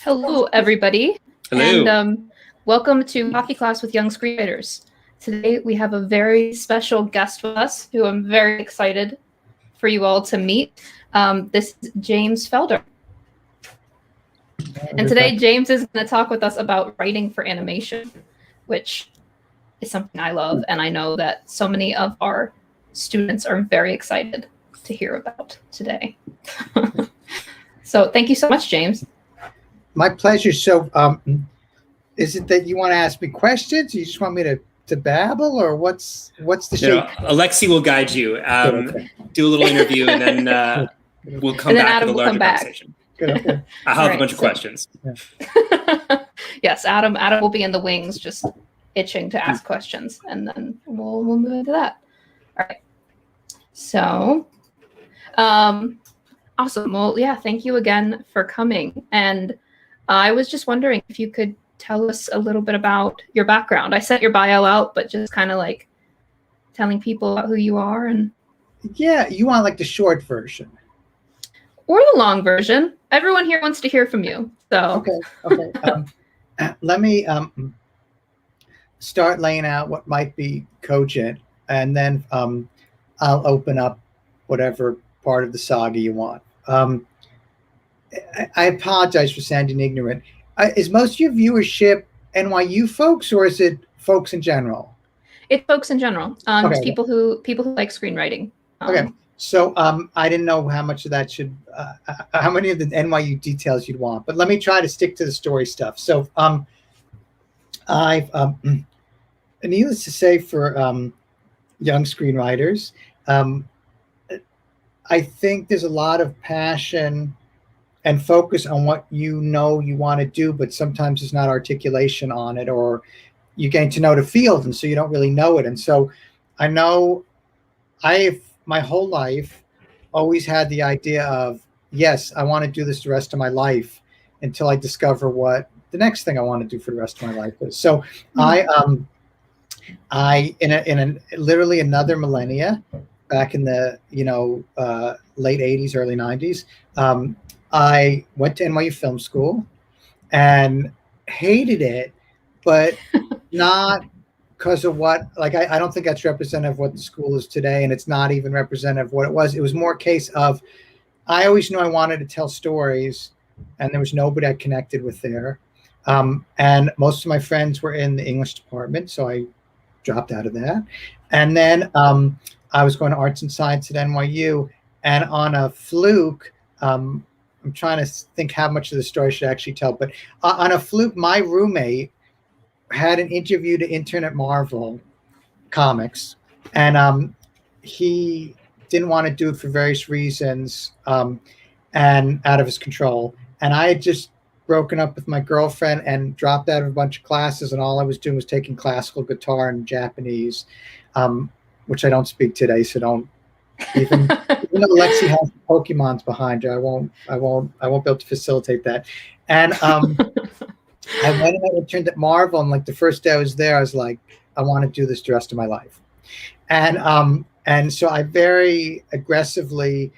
Hello, everybody. Hello. And welcome to Coffee Class with Young Screenwriters. Today we have a very special guest with us who I'm very excited for you all to meet. This is James Felder. And today James is going to talk with us about writing for animation, which is something I love, and I know that so many of our students are very excited to hear about today. So thank you so much, James. My pleasure. So is it that you want to ask me questions? You just want me to babble, or what's the shape? Alexi will guide you. Do a little interview, and then we'll come back to the larger conversation. Okay. I'll have a bunch of questions. Yeah. Yes, Adam will be in the wings just itching to ask questions, and then we'll move into that. All right. So awesome. Well, yeah, thank you again for coming. And I was just wondering if you could tell us a little bit about your background. I sent your bio out, but just kind of like telling people about who you are. And yeah, you want like the short version or the long version. Everyone here wants to hear from you. So okay. Let me start laying out what might be cogent, and then I'll open up whatever part of the saga you want. I apologize for sounding ignorant. Is most of your viewership NYU folks, or is it folks in general? It's folks in general. Just people who like screenwriting. Okay. So I didn't know how much of that should, how many of the NYU details you'd want, but let me try to stick to the story stuff. So I've, needless to say, for young screenwriters, I think there's a lot of passion and focus on what you know you want to do, but sometimes there's not articulation on it, or you're getting to know the field, and so you don't really know it. And so I know I've my whole life always had the idea of, yes, I want to do this the rest of my life, until I discover what the next thing I want to do for the rest of my life is. So I in literally another millennia, back in the late 80s, early 90s, I went to NYU Film School and hated it, but not because of what, like, I don't think that's representative of what the school is today, and it's not even representative of what it was. It was more a case of, I always knew I wanted to tell stories, and there was nobody I connected with there. And most of my friends were in the English department, so I dropped out of that. And then I was going to arts and science at NYU, and on a fluke, I'm trying to think how much of the story I should actually tell, but on a fluke, my roommate had an interview to intern at Marvel Comics, and he didn't want to do it for various reasons, and out of his control. And I had just broken up with my girlfriend and dropped out of a bunch of classes, and all I was doing was taking classical guitar and Japanese, which I don't speak today, so don't even though Lexi has Pokemons behind her, I won't be able to facilitate that. And I went and I interned at Marvel, and like the first day I was there, I was like, I want to do this the rest of my life. And so I very aggressively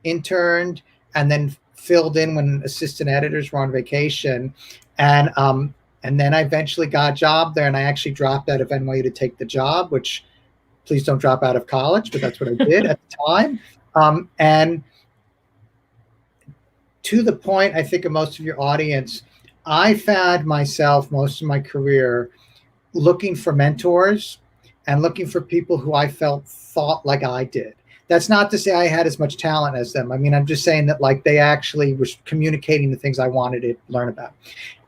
interned, and then filled in when assistant editors were on vacation, and then I eventually got a job there, and I actually dropped out of NYU to take the job, which, please don't drop out of college, but that's what I did at the time. And to the point, I think, of most of your audience, I found myself most of my career looking for mentors and looking for people who I felt thought like I did. That's not to say I had as much talent as them. I mean, I'm just saying that, like, they actually were communicating the things I wanted to learn about.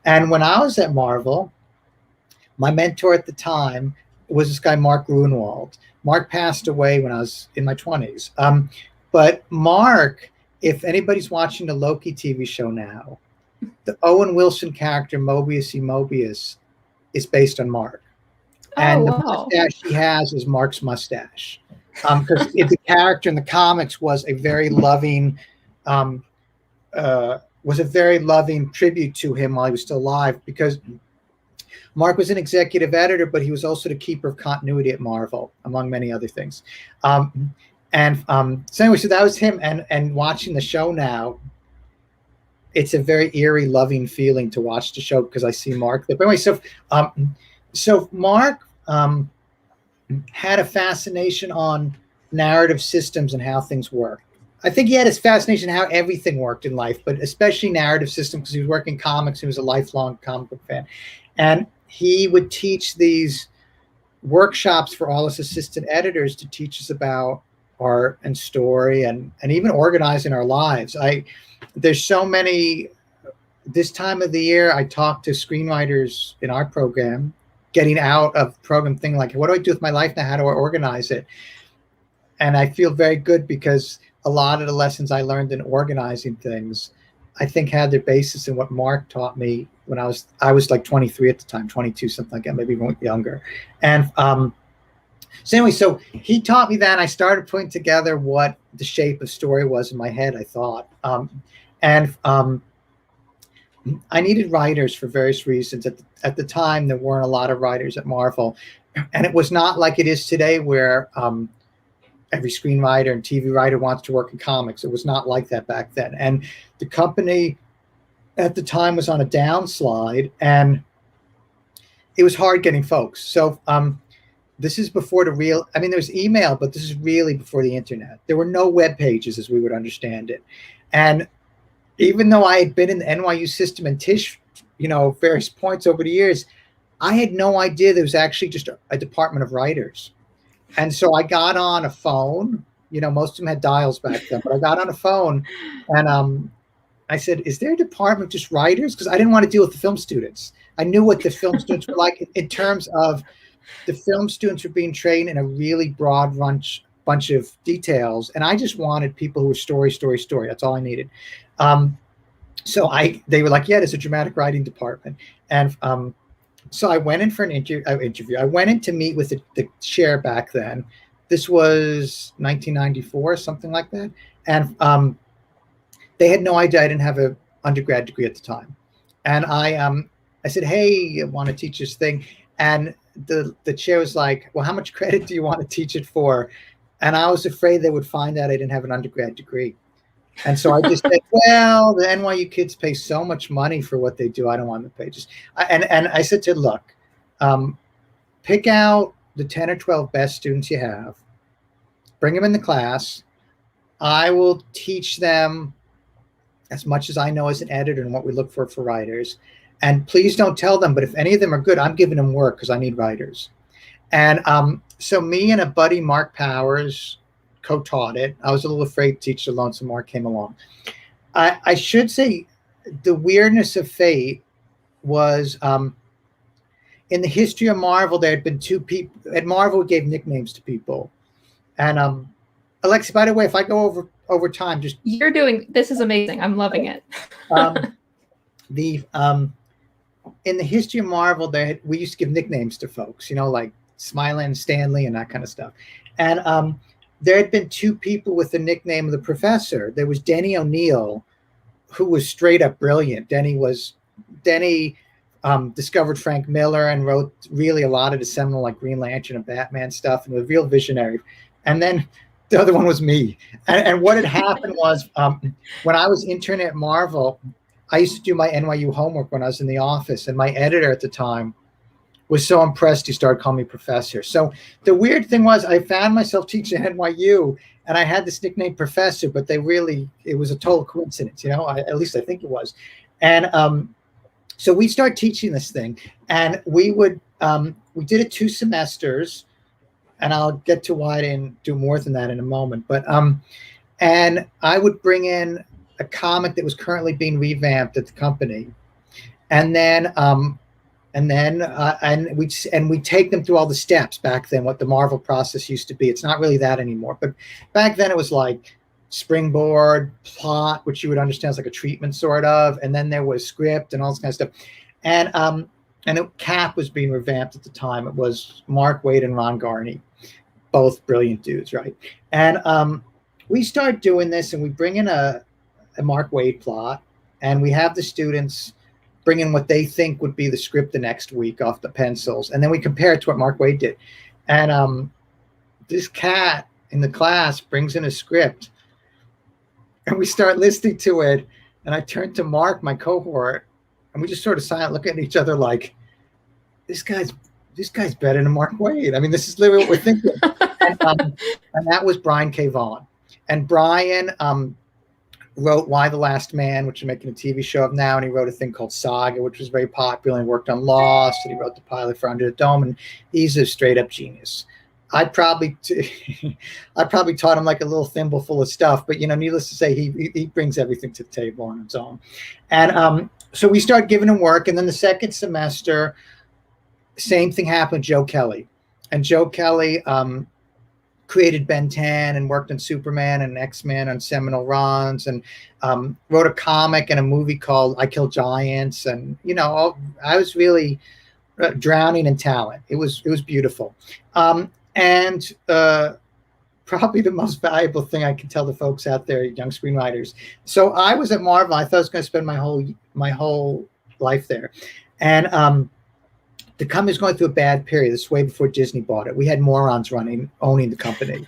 And when I was at Marvel, my mentor at the time was this guy, Mark Gruenwald. Mark passed away when I was in my 20s. But Mark, if anybody's watching the Loki TV show now, the Owen Wilson character, Mobius E. Mobius, is based on Mark. And the mustache he has is Mark's mustache. Because the character in the comics was a very loving tribute to him while he was still alive, because Mark was an executive editor, but he was also the keeper of continuity at Marvel, among many other things. So anyway, so that was him. And watching the show now, it's a very eerie, loving feeling to watch the show because I see Mark there. But anyway, so Mark had a fascination on narrative systems and how things work. I think he had his fascination how everything worked in life, but especially narrative systems because he was working comics. He was a lifelong comic book fan. And he would teach these workshops for all his assistant editors to teach us about art and story and even organizing our lives. There's so many, this time of the year, I talk to screenwriters in our program, getting out of the program thing like, what do I do with my life now? How do I organize it? And I feel very good because a lot of the lessons I learned in organizing things, I think had their basis in what Mark taught me when I was like 23 at the time, 22, something like that, maybe even younger. And so anyway, so he taught me that, and I started putting together what the shape of story was in my head, I thought. I needed writers for various reasons. At the time, there weren't a lot of writers at Marvel. And it was not like it is today where every screenwriter and TV writer wants to work in comics. It was not like that back then. And the company at the time was on a downslide, and it was hard getting folks. So this is before there was email, but this is really before the internet. There were no web pages as we would understand it. And even though I had been in the NYU system and Tisch, various points over the years, I had no idea there was actually just a department of writers. And so I got on a phone, most of them had dials back then, but I got on a phone and I said, is there a department of just writers? Because I didn't want to deal with the film students. I knew what the film students were like in terms of the film students were being trained in a really broad bunch of details. And I just wanted people who were story. That's all I needed. So they were like, yeah, there's a dramatic writing department. And so I went in for an interview. I went in to meet with the chair back then. This was 1994, something like that. And they had no idea I didn't have an undergrad degree at the time. And I said, hey, I want to teach this thing. And the chair was like, well, how much credit do you want to teach it for? And I was afraid they would find out I didn't have an undergrad degree. And so I just said, well, the NYU kids pay so much money for what they do. I don't want them to pay. And I said to look, pick out the 10 or 12 best students you have, bring them in the class. I will teach them as much as I know as an editor and what we look for writers. And please don't tell them, but if any of them are good, I'm giving them work because I need writers. And so me and a buddy, Mark Powers, co-taught it. I was a little afraid to teach alone, so Mark came along. I should say the weirdness of fate was in the history of Marvel, there had been two people. At Marvel, we gave nicknames to people. And Alexa, by the way, if I go over time, just this is amazing. I'm loving it. In the history of Marvel, we used to give nicknames to folks, like Smiling, Stanley, and that kind of stuff. And there had been two people with the nickname of the professor. There was Denny O'Neil, who was straight up brilliant. Denny discovered Frank Miller and wrote really a lot of the seminal like Green Lantern and Batman stuff, and was a real visionary. And then the other one was me. And what had happened was when I was interning at Marvel, I used to do my NYU homework when I was in the office, and my editor at the time was so impressed he started calling me professor. So the weird thing was I found myself teaching at NYU, and I had this nickname professor, but it was a total coincidence, at least I think it was. And so we started teaching this thing, and we did it 2 semesters, and I'll get to why I didn't do more than that in a moment. But and I would bring in a comic that was currently being revamped at the company, and we take them through all the steps back then, what the Marvel process used to be. It's not really that anymore, but back then it was like springboard, plot, which you would understand is like a treatment sort of, and then there was script and all this kind of stuff. And Cap was being revamped at the time. It was Mark Waid and Ron Garney, both brilliant dudes, right? And we start doing this, and we bring in a Mark Waid plot, and we have the students bring in what they think would be the script the next week off the pencils, and then we compare it to what Mark Waid did. And this cat in the class brings in a script, and we start listening to it, And I turned to Mark, my cohort, and we just sort of silent looking at each other like, this guy's better than Mark Waid. I mean, this is literally what we're thinking. And that was Brian K. Vaughan. And Brian wrote Why the Last Man, which is making a TV show of now, and he wrote a thing called Saga, which was very popular, and worked on Lost, and he wrote the pilot for Under the Dome, and he's a straight up genius. I probably taught him like a little thimble full of stuff, but needless to say, he brings everything to the table on his own. And so we started giving him work, and then the second semester, same thing happened with Joe Kelly. And Joe Kelly created Ben 10 and worked on Superman and X-Men on seminal runs, and wrote a comic and a movie called I Kill Giants. And I was really drowning in talent. It was beautiful. And probably the most valuable thing I can tell the folks out there, young screenwriters. So I was at Marvel. I thought I was going to spend my whole life there, and the company's going through a bad period. This is way before Disney bought it. We had morons owning the company.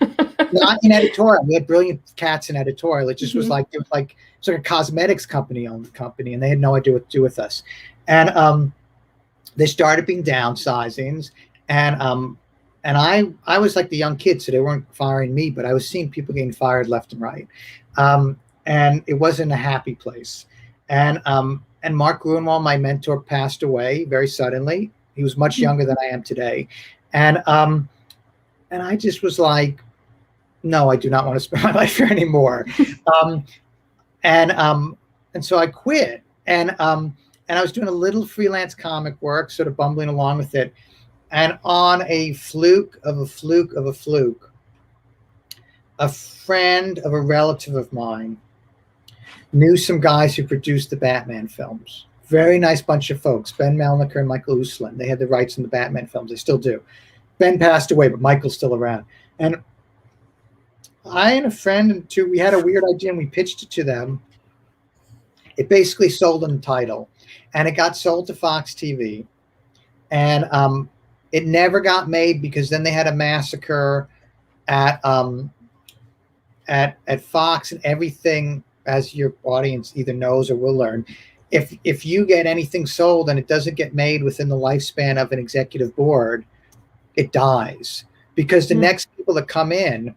Not in editorial. We had brilliant cats in editorial. It just was like sort of cosmetics company owned the company, and they had no idea what to do with us. And they started being downsizings, and I was like the young kid, so they weren't firing me, but I was seeing people getting fired left and right, and it wasn't a happy place. And Mark Gruenwald, my mentor, passed away very suddenly. He was much younger than I am today. And I just was like, no, I do not want to spend my life here anymore. And so I quit. And I was doing a little freelance comic work, sort of bumbling along with it. And on a fluke of a fluke of a fluke, a friend of a relative of mine knew some guys who produced the Batman films. Very nice bunch of folks, Ben Melniker and Michael Uslan. They had the rights in the Batman films. They still do. Ben passed away, but Michael's still around. And I and a friend and two, we had a weird idea, and we pitched it to them. It basically sold on the title, and it got sold to Fox TV. And it never got made because then they had a massacre at Fox, and everything, as your audience either knows or will learn, if you get anything sold and it doesn't get made within the lifespan of an executive board, it dies, because the next people that come in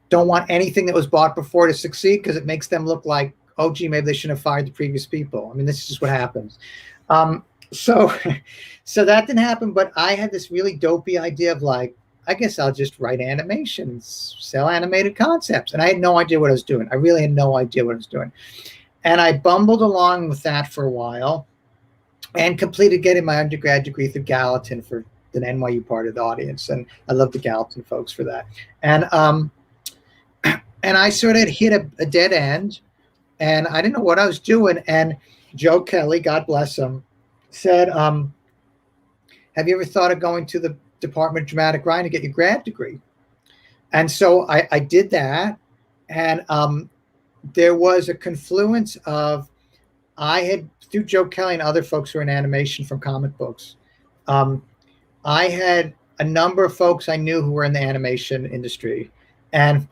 don't want anything that was bought before to succeed, because it makes them look like, oh, gee, maybe they shouldn't have fired the previous people. I mean, this is just what happens. So that didn't happen, but I had this really dopey idea of like, I guess I'll just write animations, sell animated concepts. And I had no idea what I was doing. I really had no idea what I was doing. And I bumbled along with that for a while and completed getting my undergrad degree through Gallatin for the NYU part of the audience. And I love the Gallatin folks for that. And I sort of hit a dead end, and I didn't know what I was doing. And Joe Kelly, God bless him, said, have you ever thought of going to the Department of Dramatic Writing to get your grad degree? And so I did that. And there was a confluence of, I had, through Joe Kelly and other folks who are in animation from comic books, I had a number of folks I knew who were in the animation industry. And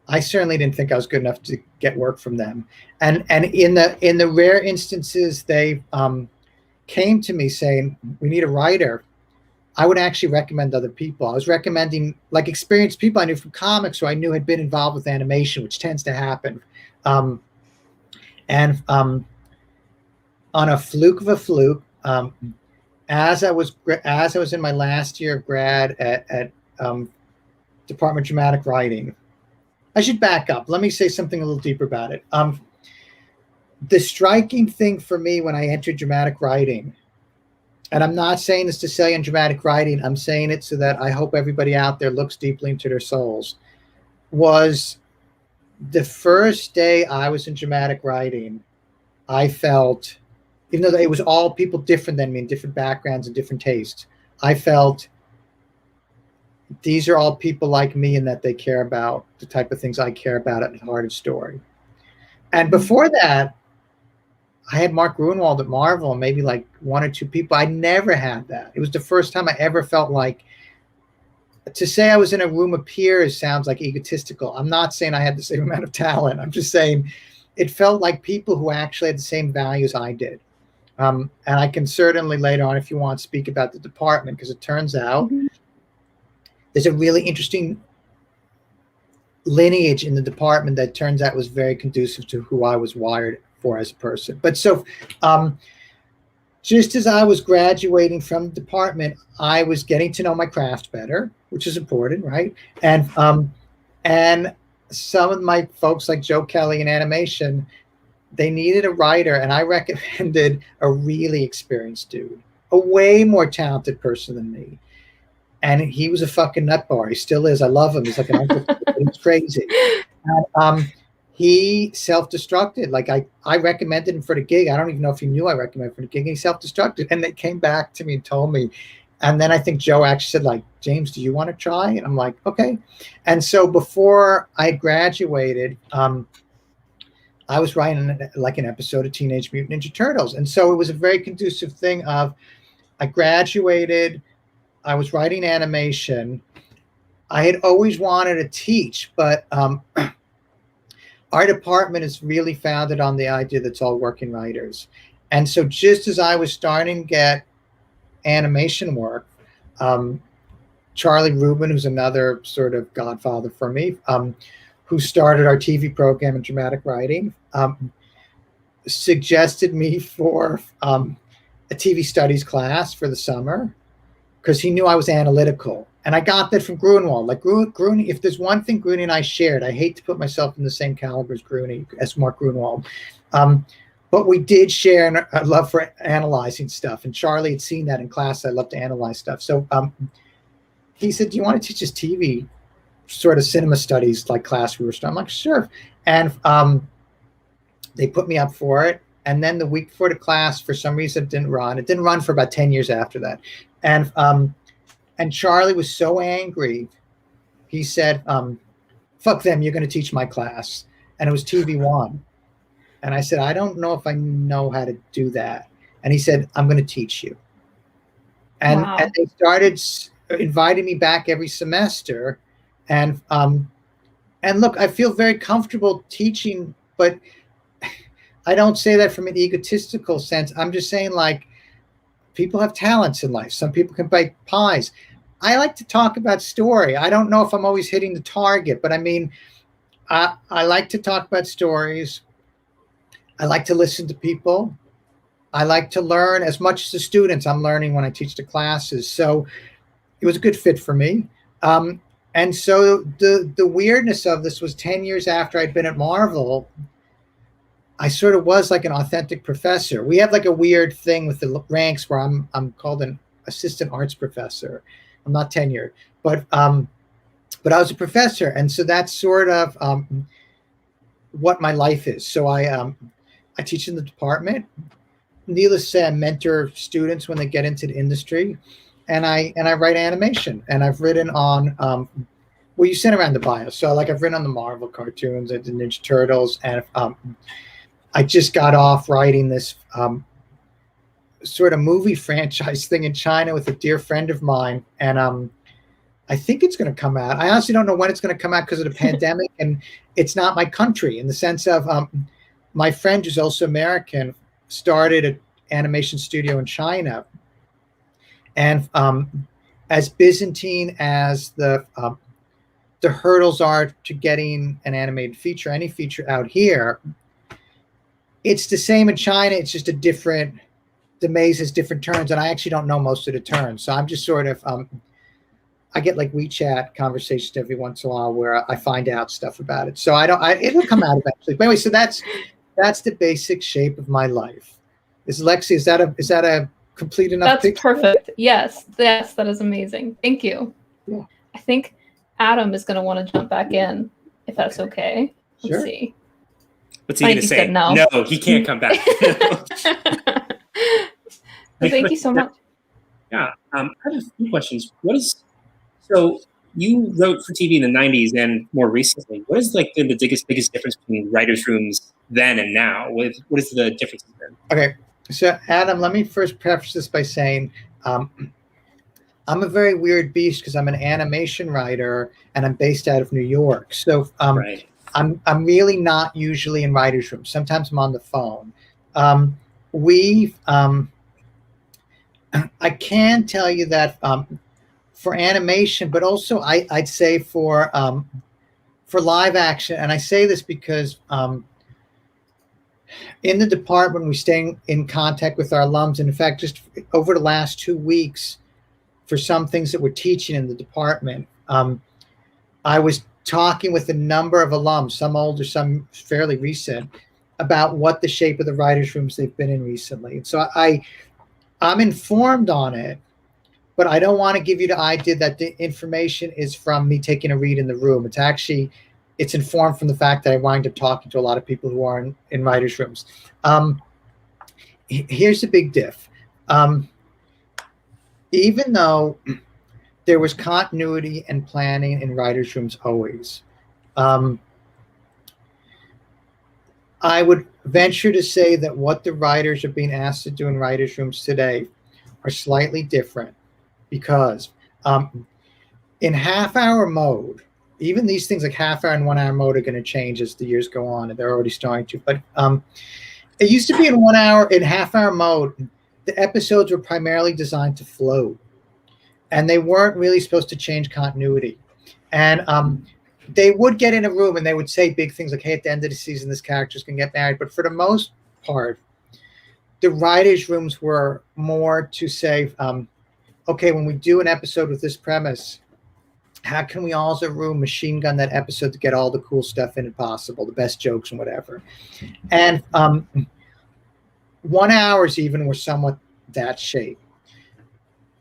I certainly didn't think I was good enough to get work from them. And in the rare instances they came to me saying, we need a writer, I would actually recommend other people. I was recommending like experienced people I knew from comics who I knew had been involved with animation, which tends to happen. On a fluke of a fluke, as I was in my last year of grad at Department of Dramatic Writing, I should back up. Let me say something a little deeper about it. The striking thing for me when I entered dramatic writing, and I'm not saying this to sell you on dramatic writing, I'm saying it so that I hope everybody out there looks deeply into their souls, was the first day I was in dramatic writing, I felt, even though it was all people different than me in different backgrounds and different tastes, I felt these are all people like me in that they care about the type of things I care about at the heart of story. And before that, I had Mark Gruenwald at Marvel and maybe like one or two people. I never had that. It was the first time I ever felt like, to say I was in a room of peers sounds like egotistical. I'm not saying I had the same amount of talent. I'm just saying it felt like people who actually had the same values I did. And I can certainly later on, if you want, speak about the department, because it turns out there's a really interesting lineage in the department that turns out was very conducive to who I was wired for as a person. But so just as I was graduating from the department, I was getting to know my craft better, which is important, right? And some of my folks like Joe Kelly in animation, they needed a writer, and I recommended a really experienced dude, a way more talented person than me. And he was a fucking nutbar. He still is. I love him. He's like an uncle. He's crazy. And, he self-destructed. Like I recommended him for the gig. I don't even know if he knew I recommended for the gig. And he self-destructed. And they came back to me and told me. And then I think Joe actually said, like, James, do you want to try? And I'm like, okay. And so before I graduated, I was writing like an episode of Teenage Mutant Ninja Turtles. And so it was a very conducive thing of, I graduated, I was writing animation. I had always wanted to teach, but our department is really founded on the idea that it's all working writers. And so just as I was starting to get animation work, Charlie Rubin, who's another sort of godfather for me, who started our TV program in dramatic writing, suggested me for a TV studies class for the summer, because he knew I was analytical. And I got that from Gruenwald. Like Gruene, if there's one thing Gruene and I shared, I hate to put myself in the same caliber as Mark Gruenwald, but we did share a love for analyzing stuff. And Charlie had seen that in class. I love to analyze stuff. So he said, do you want to teach us TV, sort of cinema studies like class we were starting? I'm like, sure. And they put me up for it. And then the week before the class, for some reason, it didn't run. It didn't run for about 10 years after that. And Charlie was so angry. He said, fuck them, you're going to teach my class. And it was TV1. And I said, I don't know if I know how to do that. And he said, I'm going to teach you. And, wow. And they started inviting me back every semester. And look, I feel very comfortable teaching, but I don't say that from an egotistical sense. I'm just saying, like, people have talents in life. Some people can bake pies. I like to talk about story. I don't know if I'm always hitting the target, but I mean, I like to talk about stories. I like to listen to people. I like to learn as much as the students. I'm learning when I teach the classes. So it was a good fit for me. And so the weirdness of this was 10 years after I'd been at Marvel, I sort of was like an authentic professor. We have like a weird thing with the ranks where I'm called an assistant arts professor. I'm not tenured, but I was a professor. And so that's sort of what my life is. So I teach in the department. Needless to say, I mentor students when they get into the industry. And I write animation. And I've written on, well, you sent around the bio. So like I've written on the Marvel cartoons and the Ninja Turtles. And I just got off writing this sort of movie franchise thing in China with a dear friend of mine. And I think it's going to come out. I honestly don't know when it's going to come out because of the pandemic. And it's not my country, in the sense of my friend, who's also American, started an animation studio in China. And as Byzantine as the hurdles are to getting an animated feature, any feature out here, it's the same in China. It's just a different, the maze has different turns, and I actually don't know most of the turns. So I'm just sort of, I get like WeChat conversations every once in a while where I find out stuff about it. So it'll come out eventually. But anyway, so that's the basic shape of my life. Lexi, is that a complete enough That's picture? perfect. Yes, that is amazing. Thank you. Yeah. I think Adam is going to want to jump back in, if that's okay. Let's Sure. see. What's he going to say? No, he can't come back. Thank you so much. Yeah, I have a few questions. So you wrote for TV in the 90s and more recently. What is like the biggest difference between writers' rooms then and now? What is the difference then? Okay, so Adam, let me first preface this by saying I'm a very weird beast because I'm an animation writer and I'm based out of New York. So Right. I'm really not usually in writers' rooms. Sometimes I'm on the phone. I can tell you that for animation, but also I'd say for live action, and I say this because in the department we stay in contact with our alums, and in fact, just over the last 2 weeks, for some things that we're teaching in the department, I was talking with a number of alums, some older, some fairly recent, about what the shape of the writers' rooms they've been in recently. And so I'm informed on it, but I don't want to give you the idea that the information is from me taking a read in the room. It's informed from the fact that I wind up talking to a lot of people who are in writers' rooms. Here's the big diff. Even though there was continuity and planning in writers' rooms always, I would venture to say that what the writers are being asked to do in writers' rooms today are slightly different, because in half-hour mode, even these things like half-hour and 1 hour mode are going to change as the years go on, and they're already starting to. But it used to be in half-hour mode, the episodes were primarily designed to flow, and they weren't really supposed to change continuity. And they would get in a room and they would say big things like, hey, at the end of the season, this character's going to get married. But for the most part, the writers' rooms were more to say, okay, when we do an episode with this premise, how can we all as a room machine gun that episode to get all the cool stuff in it possible, the best jokes and whatever. And 1 hours even were somewhat that shape.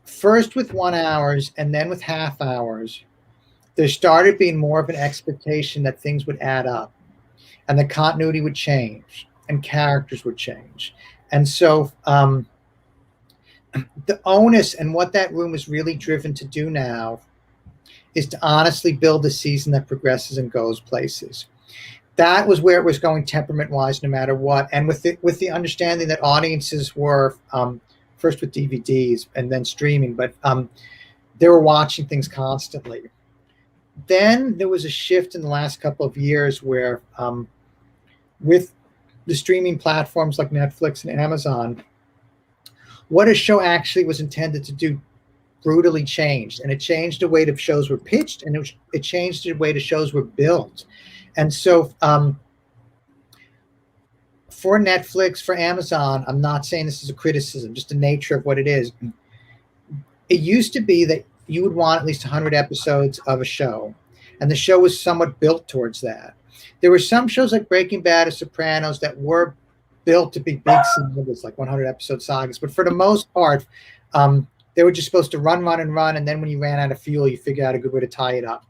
First with 1 hours and then with half hours, there started being more of an expectation that things would add up and the continuity would change and characters would change. And so the onus and what that room is really driven to do now is to honestly build a season that progresses and goes places. That was where it was going temperament-wise, no matter what. And with the understanding that audiences were first with DVDs and then streaming, but they were watching things constantly. Then there was a shift in the last couple of years where with the streaming platforms like Netflix and Amazon, what a show actually was intended to do brutally changed. And it changed the way the shows were pitched, and it changed the way the shows were built. And so for Netflix, for Amazon, I'm not saying this is a criticism, just the nature of what it is. It used to be that you would want at least 100 episodes of a show, and the show was somewhat built towards that. There were some shows like Breaking Bad or Sopranos that were built to be big sagas, like 100-episode sagas, but for the most part, they were just supposed to run, and then when you ran out of fuel, you figure out a good way to tie it up.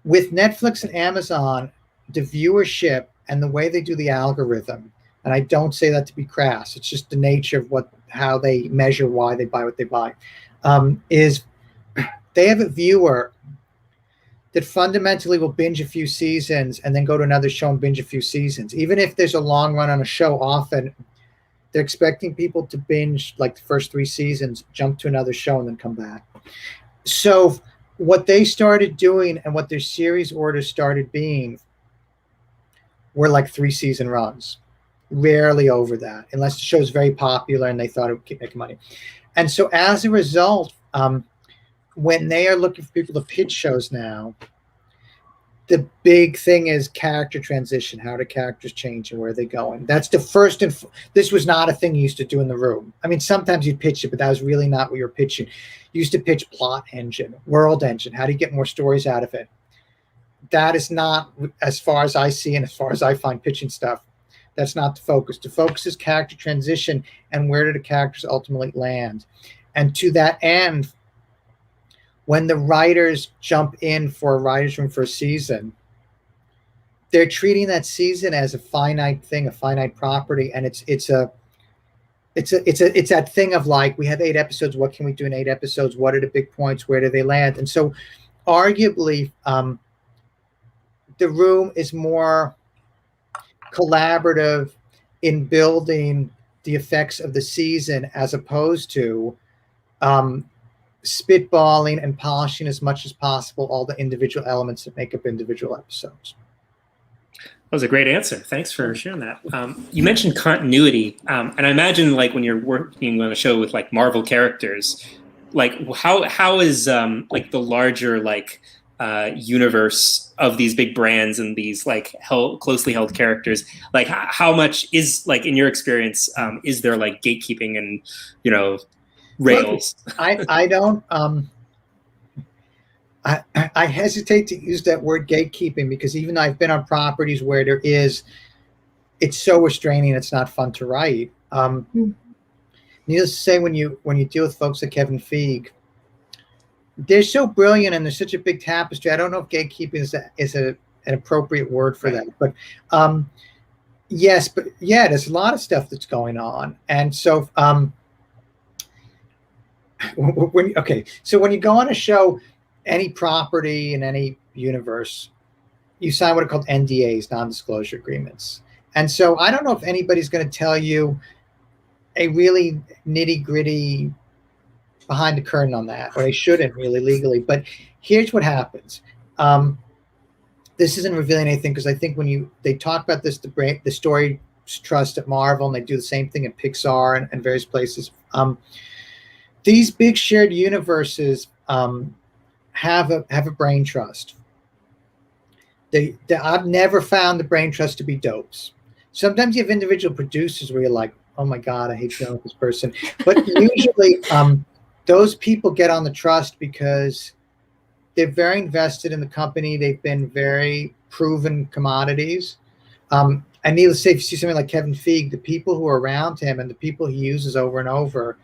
With Netflix and Amazon, the viewership and the way they do the algorithm, and I don't say that to be crass, it's just the nature of how they measure why they buy what they buy, is they have a viewer that fundamentally will binge a few seasons and then go to another show and binge a few seasons. Even if there's a long run on a show, often they're expecting people to binge like the first 3 seasons, jump to another show, and then come back. So what they started doing and what their series orders started being were like 3-season runs, rarely over that, unless the show is very popular and they thought it would keep making money. And so as a result, when they are looking for people to pitch shows now, the big thing is character transition. How do characters change and where are they going? That's the first. This was not a thing you used to do in the room. I mean, sometimes you'd pitch it, but that was really not what you were pitching. You used to pitch plot engine, world engine. How do you get more stories out of it? That is not, as far as I see and as far as I find pitching stuff, that's not the focus. The focus is character transition and where do the characters ultimately land. And to that end, when the writers jump in for a writer's room for a season, they're treating that season as a finite thing, a finite property, and it's that thing of like, we have 8 episodes. What can we do in 8 episodes? What are the big points? Where do they land? And so, arguably, the room is more collaborative in building the effects of the season, as opposed to spitballing and polishing as much as possible all the individual elements that make up individual episodes. That was a great answer. Thanks for sharing that. You mentioned continuity, and I imagine like when you're working on a show with like Marvel characters, like how is like the larger like universe of these big brands and these like closely held characters, like how much is, like in your experience, is there like gatekeeping and, you know, rails? Look, I don't. I hesitate to use that word gatekeeping, because even though I've been on properties where there is, it's so restraining, it's not fun to write. Needless to say, when you deal with folks like Kevin Feige, they're so brilliant and there's such a big tapestry. I don't know if gatekeeping is an appropriate word for that, but yes, but yeah, there's a lot of stuff that's going on, and so when you go on a show, any property in any universe, you sign what are called NDAs, non-disclosure agreements. And so I don't know if anybody's going to tell you a really nitty-gritty behind the curtain on that, or they shouldn't really legally. But here's what happens. This isn't revealing anything, because I think when they talk about this, the story trust at Marvel, and they do the same thing at Pixar and various places. These big shared universes have a brain trust. I've never found the brain trust to be dopes. Sometimes you have individual producers where you're like, oh my God, I hate dealing with this person. But usually those people get on the trust because they're very invested in the company. They've been very proven commodities. And needless to say, if you see something like Kevin Feige, the people who are around him and the people he uses over and over,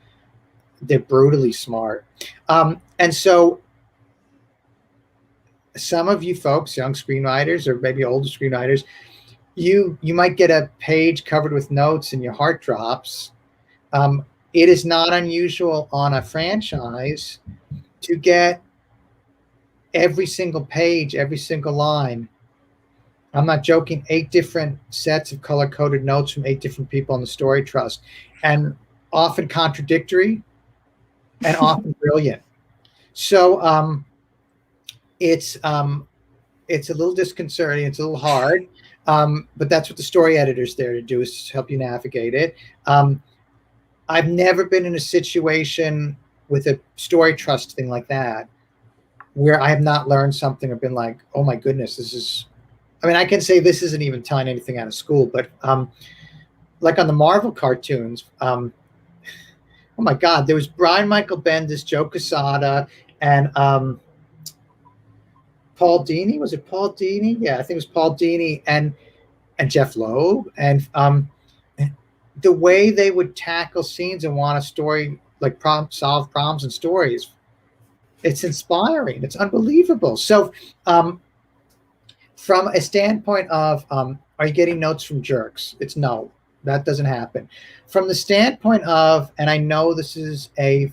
they're brutally smart. And so some of you folks, young screenwriters or maybe older screenwriters, you might get a page covered with notes and your heart drops. It is not unusual on a franchise to get every single page, every single line. I'm not joking, 8 different sets of color-coded notes from 8 different people on the story trust, and often contradictory and often brilliant. So it's a little disconcerting. It's a little hard, but that's what the story editor's there to do, is to help you navigate it. I've never been in a situation with a story trust thing like that where I have not learned something or been like, oh my goodness, this is, I mean, I can say this isn't even telling anything out of school, but like on the Marvel cartoons, oh my God, there was Brian Michael Bendis, Joe Quesada, and Paul Dini. Was it Paul Dini? Yeah, I think it was Paul Dini and Jeff Loeb. And the way they would tackle scenes and want a story, like solve problems and stories, it's inspiring. It's unbelievable. So from a standpoint of, are you getting notes from jerks? It's no, that doesn't happen. From the standpoint of, and I know this is a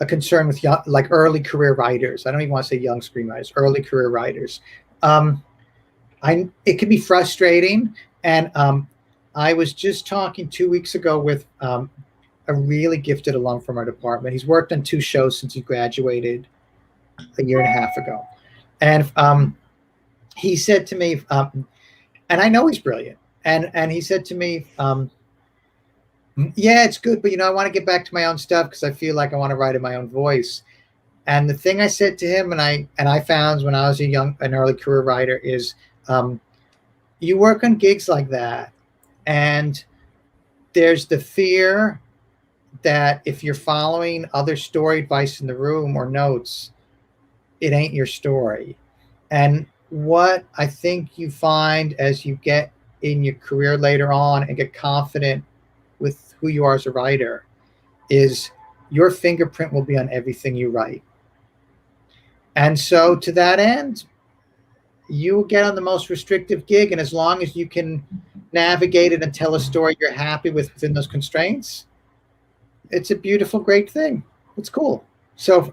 concern with young, like early career writers. I don't even want to say young screenwriters, early career writers. It can be frustrating. And I was just talking 2 weeks ago with a really gifted alum from our department. He's worked on 2 shows since he graduated a year and a half ago. And he said to me, and I know he's brilliant, and he said to me, yeah, it's good, but I want to get back to my own stuff because I feel like I want to write in my own voice. And the thing I said to him, and I found when I was an early career writer, is you work on gigs like that, and there's the fear that if you're following other story advice in the room or notes, it ain't your story. And what I think you find as you get in your career later on and get confident with who you are as a writer is your fingerprint will be on everything you write. And so to that end, you will get on the most restrictive gig, and as long as you can navigate it and tell a story you're happy with within those constraints, it's a beautiful, great thing. It's cool. So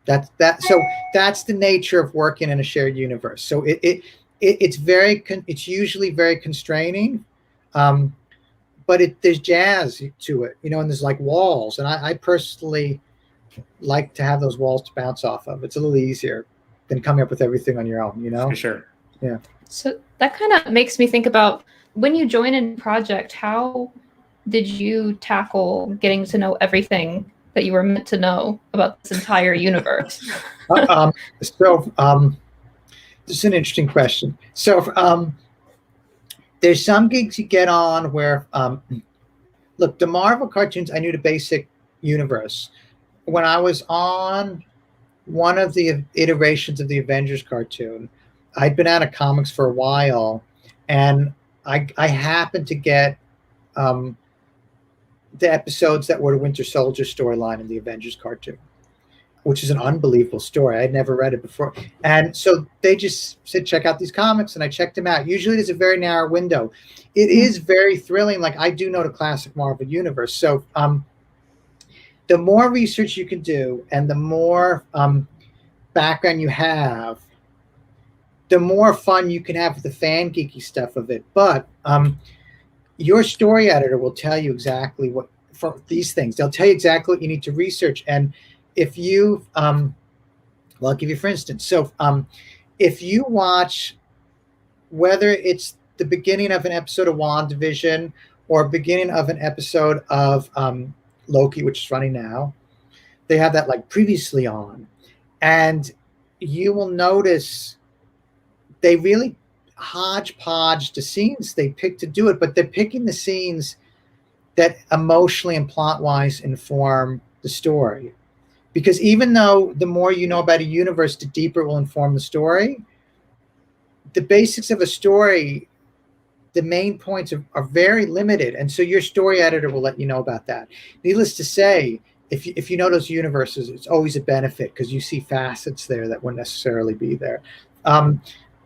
that's the nature of working in a shared universe. So it's usually very constraining, but there's jazz to it, you know, and there's like walls. And I personally like to have those walls to bounce off of. It's a little easier than coming up with everything on your own, you know? For sure. Yeah. So that kind of makes me think about when you join a project, how did you tackle getting to know everything that you were meant to know about this entire universe? This is an interesting question. So there's some gigs you get on where, look, the Marvel cartoons, I knew the basic universe. When I was on one of the iterations of the Avengers cartoon, I'd been out of comics for a while, and I happened to get the episodes that were the Winter Soldier storyline in the Avengers cartoon, which is an unbelievable story. I had never read it before. And so they just said, check out these comics, and I checked them out. Usually there's a very narrow window. It is very thrilling. Like, I do know the classic Marvel universe. So the more research you can do and the more background you have, the more fun you can have with the fan geeky stuff of it. But your story editor will tell you exactly what, for these things, they'll tell you exactly what you need to research. And if you, well, I'll give you for instance. So if you watch, whether it's the beginning of an episode of WandaVision or beginning of an episode of Loki, which is running now, they have that like previously on, and you will notice they really hodgepodge the scenes they pick to do it, but they're picking the scenes that emotionally and plot-wise inform the story. Because even though the more you know about a universe, the deeper it will inform the story, the basics of a story, the main points are very limited. And so your story editor will let you know about that. Needless to say, if you know those universes, it's always a benefit because you see facets there that wouldn't necessarily be there.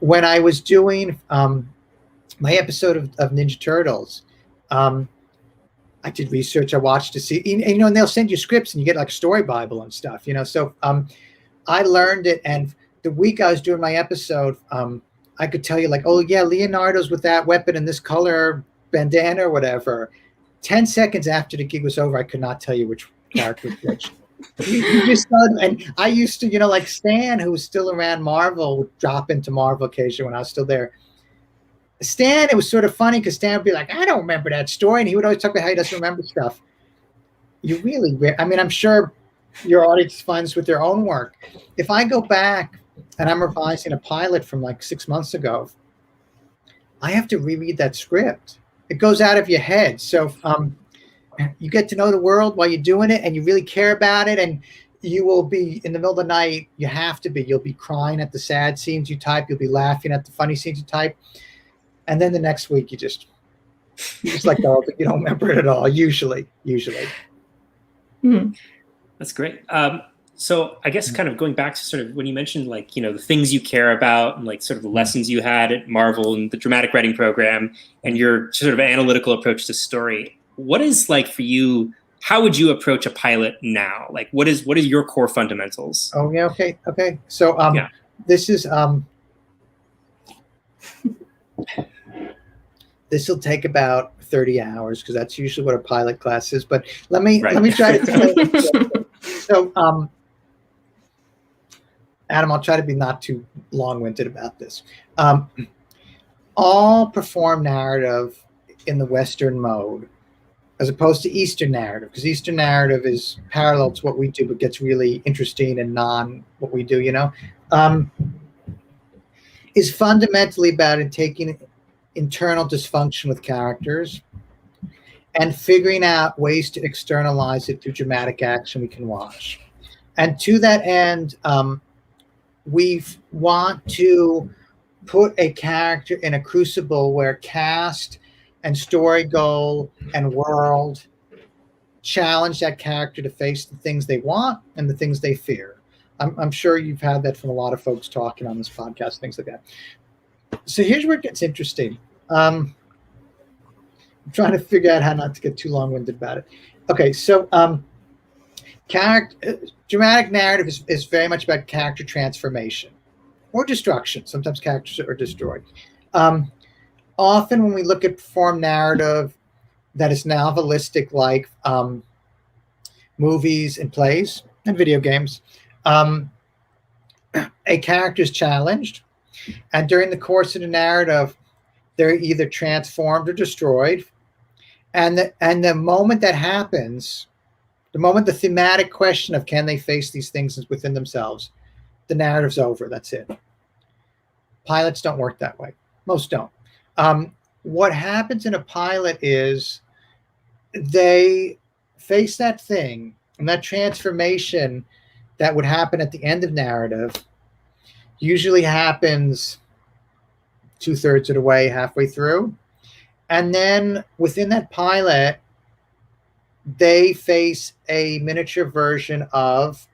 When I was doing my episode of Ninja Turtles, I did research. I watched to see, and, you know, and they'll send you scripts and you get like a story Bible and stuff, you know. So I learned it. And the week I was doing my episode, I could tell you like, oh yeah, Leonardo's with that weapon and this color bandana or whatever. 10 seconds after the gig was over, I could not tell you which character was which. You just and I used to, you know, like Stan, who was still around Marvel, would drop into Marvel occasionally when I was still there. Stan, it was sort of funny because Stan would be like, I don't remember that story. And he would always talk about how he doesn't remember stuff. You really, I mean, I'm sure your audience finds with their own work. If I go back and I'm revising a pilot from like 6 months ago, I have to reread that script. It goes out of your head. So you get to know the world while you're doing it and you really care about it. And you will be in the middle of the night. You have to be. You'll be crying at the sad scenes you type. You'll be laughing at the funny scenes you type. And then the next week you just like, oh, but you don't remember it at all. Usually. That's great. So I guess kind of going back to sort of when you mentioned like, you know, the things you care about and like sort of the lessons you had at Marvel and the dramatic writing program and your sort of analytical approach to story, what is like for you, how would you approach a pilot now? Like what is your core fundamentals? Oh yeah. Okay. So this is, this will take about 30 hours because that's usually what a pilot class is. But let me try to. So, Adam, I'll try to be not too long-winded about this. All perform narrative in the Western mode, as opposed to Eastern narrative, because Eastern narrative is parallel to what we do, but gets really interesting and non what we do. You know, is fundamentally about taking internal dysfunction with characters and figuring out ways to externalize it through dramatic action we can watch. And to that end, we want to put a character in a crucible where cast and story goal and world challenge that character to face the things they want and the things they fear. I'm sure you've had that from a lot of folks talking on this podcast, things like that. So here's where it gets interesting. I'm trying to figure out how not to get too long-winded about it. Okay, so dramatic narrative is very much about character transformation or destruction. Sometimes characters are destroyed. Often when we look at perform narrative, that is novelistic, like movies and plays and video games. A character is challenged, and during the course of the narrative, they're either transformed or destroyed. And the moment that happens, the moment the thematic question of can they face these things is within themselves, the narrative's over. That's it. Pilots don't work that way. Most don't. What happens in a pilot is they face that thing, and that transformation that would happen at the end of narrative usually happens 2/3 of the way, halfway through. And then within that pilot, they face a miniature version of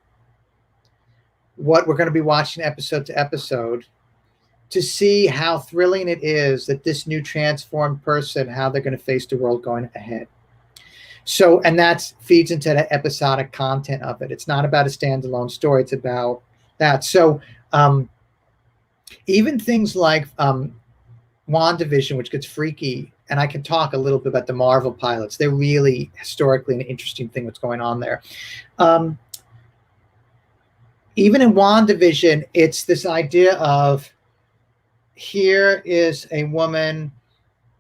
what we're going to be watching episode to episode, to see how thrilling it is that this new transformed person, how they're going to face the world going ahead. So, and that feeds into the episodic content of it. It's not about a standalone story. It's about that. So even things like WandaVision, which gets freaky, and I can talk a little bit about the Marvel pilots. They're really historically an interesting thing what's going on there. Even in WandaVision, it's this idea of, here is a woman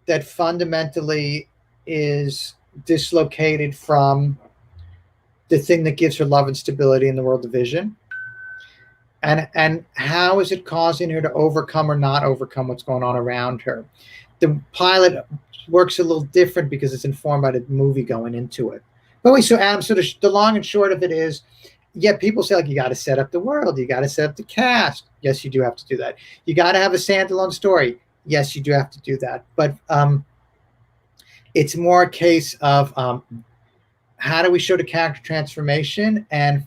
that fundamentally is dislocated from the thing that gives her love and stability in the world of Vision. And how is it causing her to overcome or not overcome what's going on around her? The pilot works a little different because it's informed by the movie going into it. But wait, so Adam, so the long and short of it is, yeah, people say, like, you got to set up the world, you got to set up the cast. Yes, you do have to do that. You got to have a standalone story. Yes, you do have to do that. But it's more a case of how do we show the character transformation, and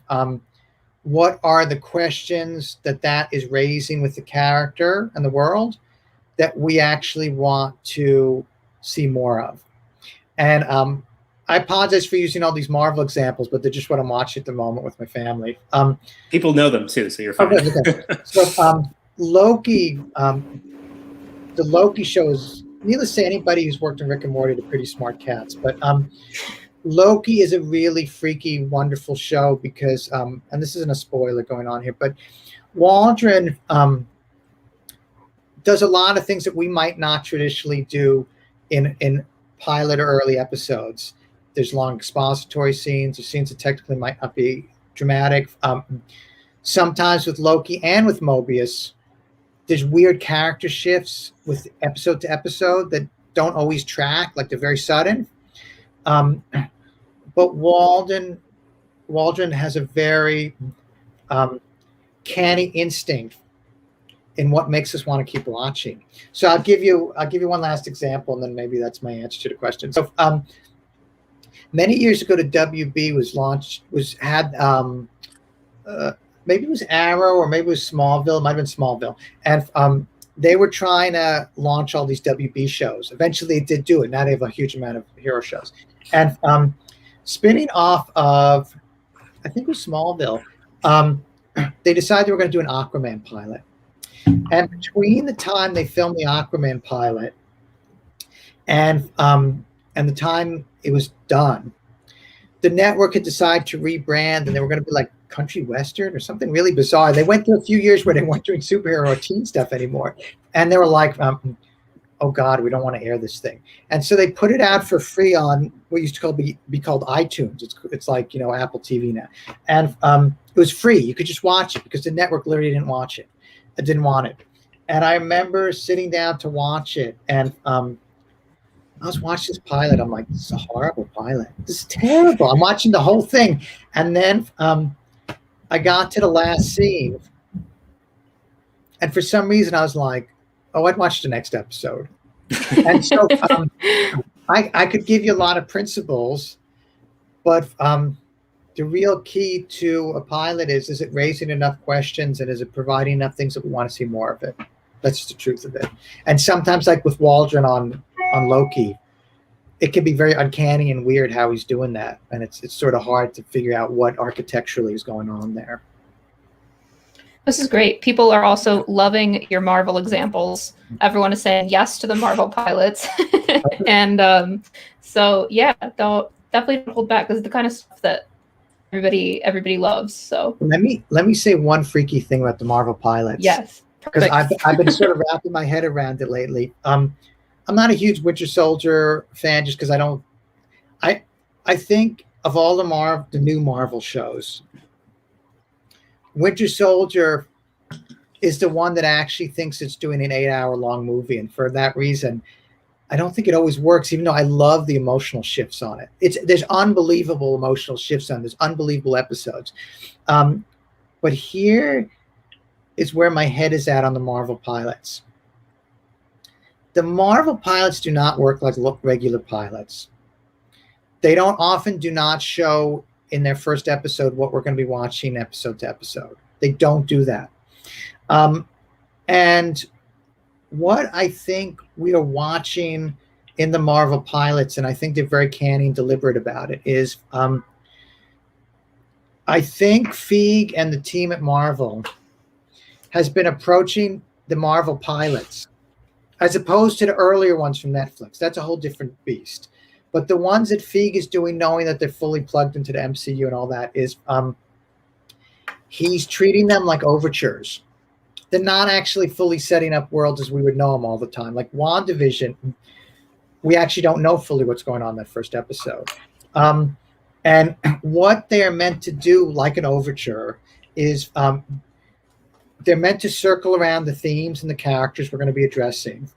what are the questions that is raising with the character and the world that we actually want to see more of. And I apologize for using all these Marvel examples, but they're just what I'm watching at the moment with my family. People know them too, so you're fine. Okay. So Loki, the Loki show is, needless to say, anybody who's worked on Rick and Morty, they're pretty smart cats. But Loki is a really freaky, wonderful show because, and this isn't a spoiler going on here, but Waldron does a lot of things that we might not traditionally do in pilot or early episodes. There's long expository scenes, there's scenes that technically might not be dramatic. Sometimes with Loki and with Mobius, there's weird character shifts with episode to episode that don't always track, like they're very sudden. But Waldron has a very canny instinct in what makes us want to keep watching. So I'll give you one last example, and then maybe that's my answer to the question. So many years ago, the WB maybe it was Arrow or maybe it was Smallville. It might have been Smallville. And they were trying to launch all these WB shows. Eventually they did do it. Now they have a huge amount of hero shows. And spinning off of, I think it was Smallville, they decided they were going to do an Aquaman pilot. And between the time they filmed the Aquaman pilot and the time it was done, the network had decided to rebrand, and they were going to be like country western or something really bizarre. They went through a few years where they weren't doing superhero or teen stuff anymore, and they were like, "Oh God, we don't want to air this thing." And so they put it out for free on what used to be called iTunes. It's like, Apple TV now, and it was free. You could just watch it because the network literally didn't want it. And I remember sitting down to watch it, and I was watching this pilot. I'm like, this is a horrible pilot. This is terrible. I'm watching the whole thing. And then I got to the last scene. And for some reason, I was like, oh, I'd watch the next episode. And so I could give you a lot of principles, but the real key to a pilot is it raising enough questions, and is it providing enough things that we want to see more of it? That's just the truth of it. And sometimes, like with Waldron on Loki, it can be very uncanny and weird how he's doing that, and it's sort of hard to figure out what architecturally is going on there. This is great. People are also loving your Marvel examples. Everyone is saying yes to the Marvel pilots. And so yeah, definitely don't hold back, because it's the kind of stuff that everybody loves. So let me say one freaky thing about the Marvel pilots. yes, because I've been sort of wrapping my head around it lately. I'm not a huge Winter Soldier fan, just because I think of all the new Marvel shows, Winter Soldier is the one that actually thinks it's doing an 8-hour-long movie, and for that reason, I don't think it always works. Even though I love the emotional shifts on it, there's unbelievable emotional shifts on. There's unbelievable episodes, but here is where my head is at on the Marvel pilots. The Marvel pilots do not work like regular pilots. They often do not show in their first episode what we're going to be watching episode to episode. They don't do that. And what I think we are watching in the Marvel pilots, and I think they're very canny and deliberate about it, is I think Feig and the team at Marvel has been approaching the Marvel pilots, as opposed to the earlier ones from Netflix. That's a whole different beast. But the ones that Feig is doing, knowing that they're fully plugged into the MCU and all that, is he's treating them like overtures. They're not actually fully setting up worlds as we would know them all the time. Like WandaVision, we actually don't know fully what's going on in that first episode. And what they are meant to do, like an overture, is they're meant to circle around the themes and the characters we're going to be addressing.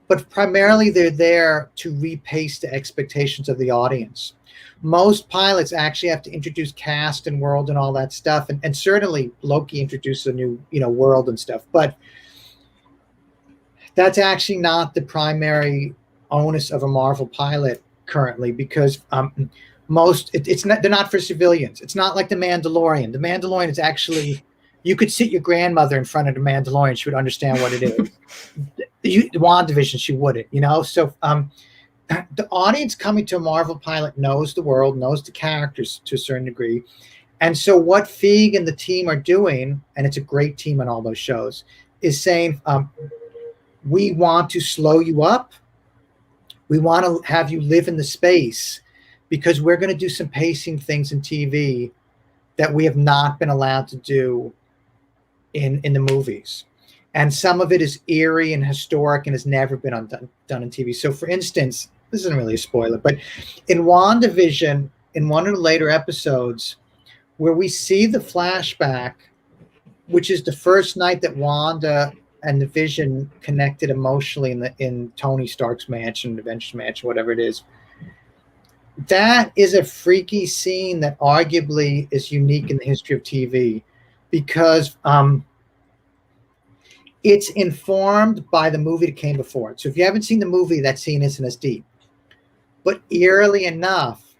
But primarily they're there to repace the expectations of the audience. Most pilots actually have to introduce cast and world and all that stuff. And certainly Loki introduces a new, world and stuff. But that's actually not the primary onus of a Marvel pilot currently, because they're not for civilians. It's not like The Mandalorian. The Mandalorian is actually, you could sit your grandmother in front of The Mandalorian, she would understand what it is. The WandaVision, she wouldn't, So the audience coming to a Marvel pilot knows the world, knows the characters to a certain degree. And so what Feig and the team are doing, and it's a great team on all those shows, is saying, we want to slow you up. We want to have you live in the space, because we're going to do some pacing things in TV that we have not been allowed to do in the movies. And some of it is eerie and historic and has never been done in TV. So, for instance, this isn't really a spoiler, but in WandaVision, in one of the later episodes, where we see the flashback, which is the first night that Wanda and the Vision connected emotionally in Tony Stark's mansion, the Avengers mansion, whatever it is. That is a freaky scene that arguably is unique in the history of TV, because it's informed by the movie that came before it. So if you haven't seen the movie, that scene isn't as deep. But eerily enough,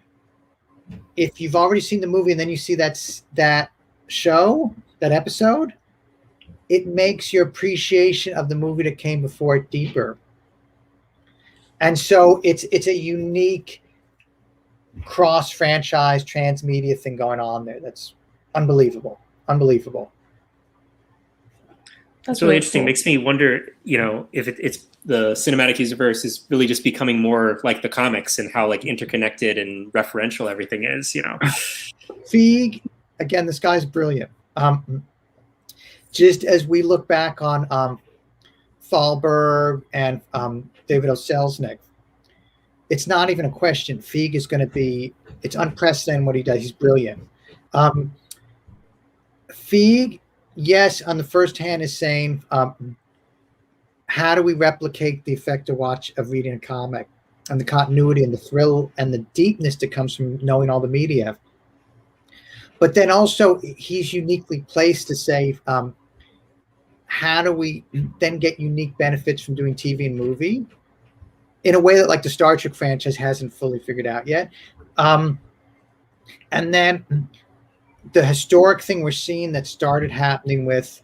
if you've already seen the movie and then you see that show, that episode, it makes your appreciation of the movie that came before it deeper. And so it's a unique cross-franchise, transmedia thing going on there. That's unbelievable. Unbelievable. That's really interesting. Cool. Makes me wonder, if it's the cinematic universe is really just becoming more like the comics, and how interconnected and referential everything is, Feig, again, this guy's brilliant. Just as we look back on Thalberg and David O. Selznick, it's not even a question. Feig is going to be, it's unprecedented what he does. He's brilliant. Feig, yes, on the first hand is saying, how do we replicate the effect of reading a comic, and the continuity and the thrill and the deepness that comes from knowing all the media? But then also he's uniquely placed to say, how do we then get unique benefits from doing TV and movie in a way that the Star Trek franchise hasn't fully figured out yet? And then the historic thing we're seeing that started happening with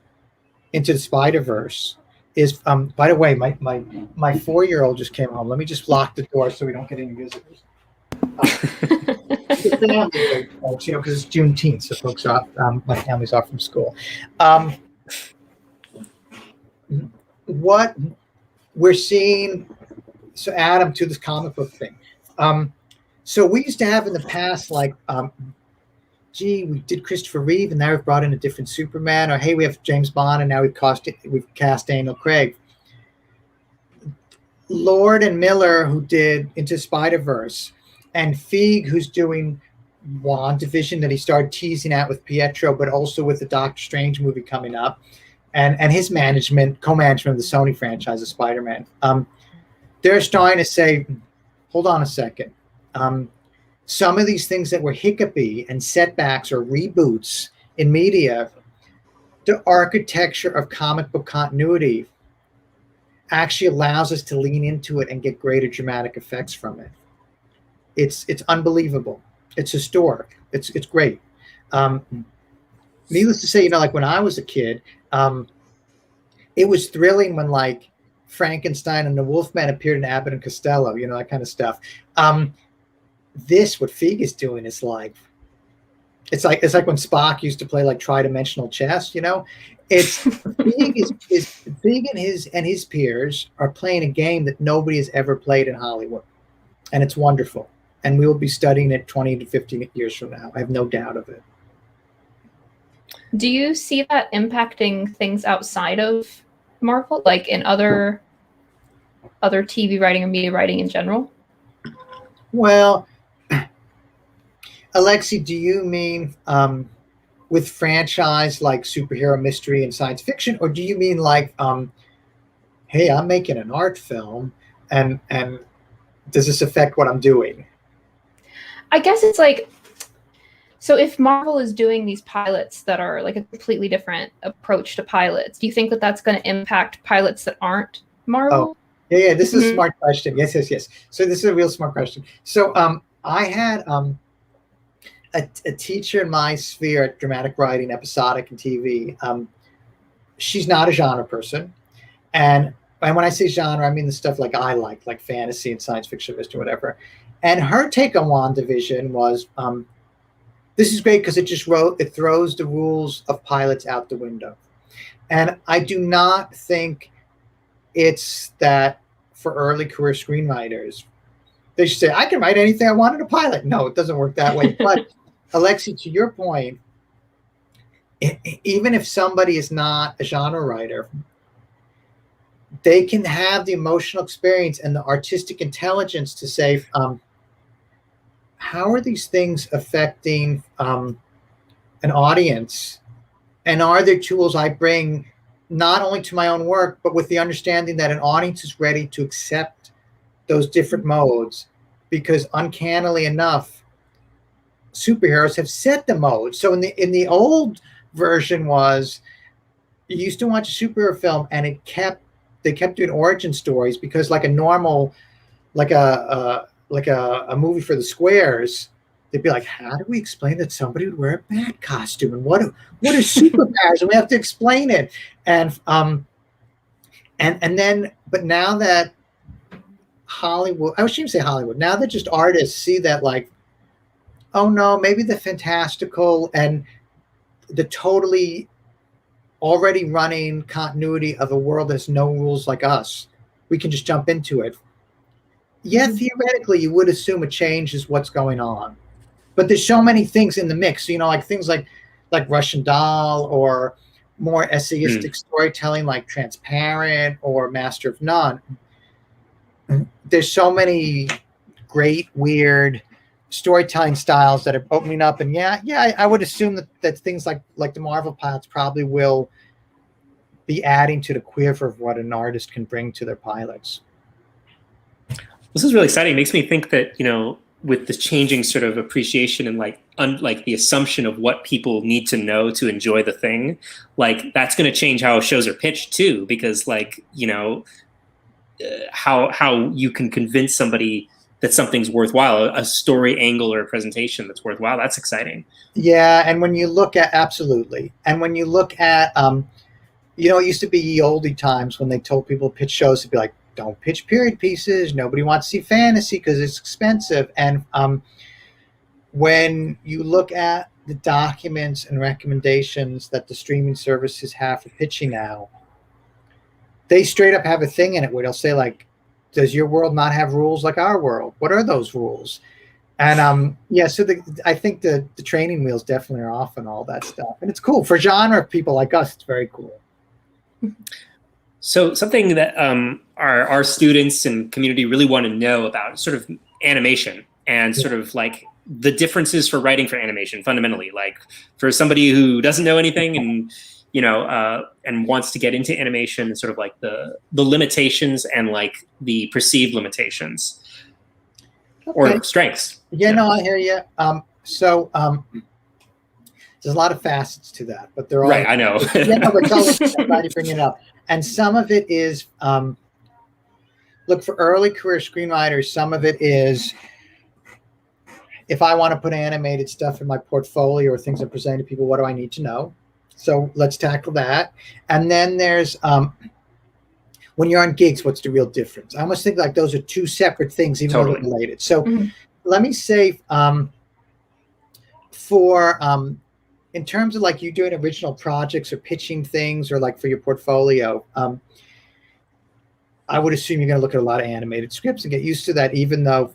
Into the Spider-Verse is, by the way, my 4-year-old just came home. Let me just lock the door so we don't get any visitors. The family break, folks, because it's Juneteenth, so folks are off, my family's off from school. What we're seeing, so Adam, to this comic book thing. So we used to have in the past, like, gee, we did Christopher Reeve, and now we've brought in a different Superman, or hey, we have James Bond, and now we've cast Daniel Craig. Lord and Miller, who did Into Spider-Verse, and Feig, who's doing WandaVision that he started teasing out with Pietro, but also with the Doctor Strange movie coming up, and his co-management of the Sony franchise of Spider-Man. They're starting to say, hold on a second. Some of these things that were hiccupy and setbacks or reboots in media, the architecture of comic book continuity actually allows us to lean into it and get greater dramatic effects from it. It's unbelievable. It's historic. It's great. Needless to say, like when I was a kid, it was thrilling when like Frankenstein and the Wolfman appeared in Abbott and Costello, that kind of stuff. What Feig is doing is like, it's like when Spock used to play like tridimensional chess, It's Feig and his peers are playing a game that nobody has ever played in Hollywood, and it's wonderful. And we will be studying it 20 to 15 years from now. I have no doubt of it. Do you see that impacting things outside of Marvel, like in other TV writing or media writing in general? Well, Alexi, do you mean with franchise like superhero, mystery, and science fiction, or do you mean like, hey, I'm making an art film, and does this affect what I'm doing? I guess it's like, so if Marvel is doing these pilots that are like a completely different approach to pilots, do you think that that's going to impact pilots that aren't Marvel? Oh, yeah. This is a smart question. Yes. So this is a real smart question. So I had a teacher in my sphere at dramatic writing, episodic, and TV. She's not a genre person, and when I say genre, I mean the stuff like I like fantasy and science fiction, mystery, whatever. And her take on WandaVision was, this is great because it throws the rules of pilots out the window. And I do not think it's that for early career screenwriters, they should say, I can write anything I want in a pilot. No, it doesn't work that way. But Alexi, to your point, even if somebody is not a genre writer, they can have the emotional experience and the artistic intelligence to say, how are these things affecting an audience? And are there tools I bring not only to my own work, but with the understanding that an audience is ready to accept those different modes? Because uncannily enough, superheroes have set the mode. So in the old version was, you used to watch a superhero film and they kept doing origin stories, because like a normal, like a movie for the squares, they'd be like, how do we explain that somebody would wear a bat costume, and what are superpowers, and we have to explain it, and then, but now that Hollywood, I shouldn't say Hollywood, now that just artists see that, like, oh no, maybe the fantastical and the totally already running continuity of a world that has no rules like us, we can just jump into it. Yeah, theoretically, you would assume a change is what's going on, but there's so many things in the mix. Like things like Russian Doll, or more essayistic storytelling like Transparent or Master of None. There's so many great, weird storytelling styles that are opening up, and I would assume that things like the Marvel pilots probably will be adding to the quiver of what an artist can bring to their pilots. This is really exciting. It makes me think that, with the changing sort of appreciation and like the assumption of what people need to know to enjoy the thing, like that's going to change how shows are pitched too, because how you can convince somebody that something's worthwhile, a story angle or a presentation that's worthwhile. That's exciting. Yeah. And when you look at, absolutely. And when you look at, it used to be ye olde times when they told people to pitch shows to be like, don't pitch period pieces. Nobody wants to see fantasy because it's expensive. And when you look at the documents and recommendations that the streaming services have for pitching now, they straight up have a thing in it where they'll say, like, does your world not have rules like our world? What are those rules? And so I think the training wheels definitely are off and all that stuff. And it's cool. For genre people like us, it's very cool. So something that our students and community really want to know about sort of animation and sort of like the differences for writing for animation fundamentally, like for somebody who doesn't know anything and, you know, and wants to get into animation and sort of like the limitations and like the perceived limitations or strengths. Yeah, no, I hear you. So there's a lot of facets to that, but they're all right. I know. Yeah, no, but I'm glad you bring it up. And some of it is, look, for early career screenwriters, some of it is, if I want to put animated stuff in my portfolio or things I'm presenting to people, what do I need to know? So let's tackle that. And then there's, when you're on gigs, what's the real difference? I almost think like those are two separate things, even though they're related. So let me say, in terms of like you doing original projects or pitching things or like for your portfolio, I would assume you're going to look at a lot of animated scripts and get used to that, even though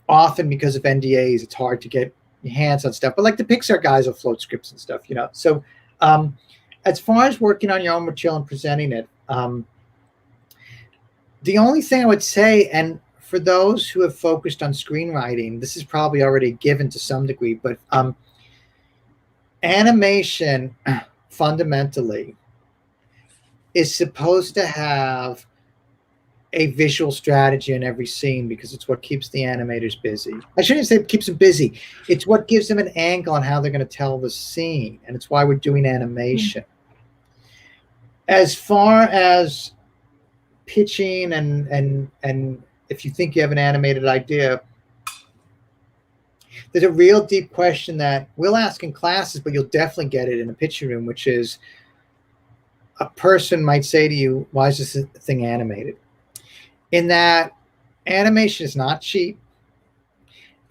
often because of NDAs, it's hard to get your hands on stuff. But like the Pixar guys will float scripts and stuff, you know. So as far as working on your own material and presenting it, the only thing I would say, and for those who have focused on screenwriting, this is probably already given to some degree, but animation fundamentally is supposed to have a visual strategy in every scene because it's what keeps the animators busy. I shouldn't say it keeps them busy. It's what gives them an angle on how they're going to tell the scene, and it's why we're doing animation. As far as pitching and if you think you have an animated idea, there's a real deep question that we'll ask in classes, but you'll definitely get it in a pitching room, which is a person might say to you, why is this thing animated? In that animation is not cheap.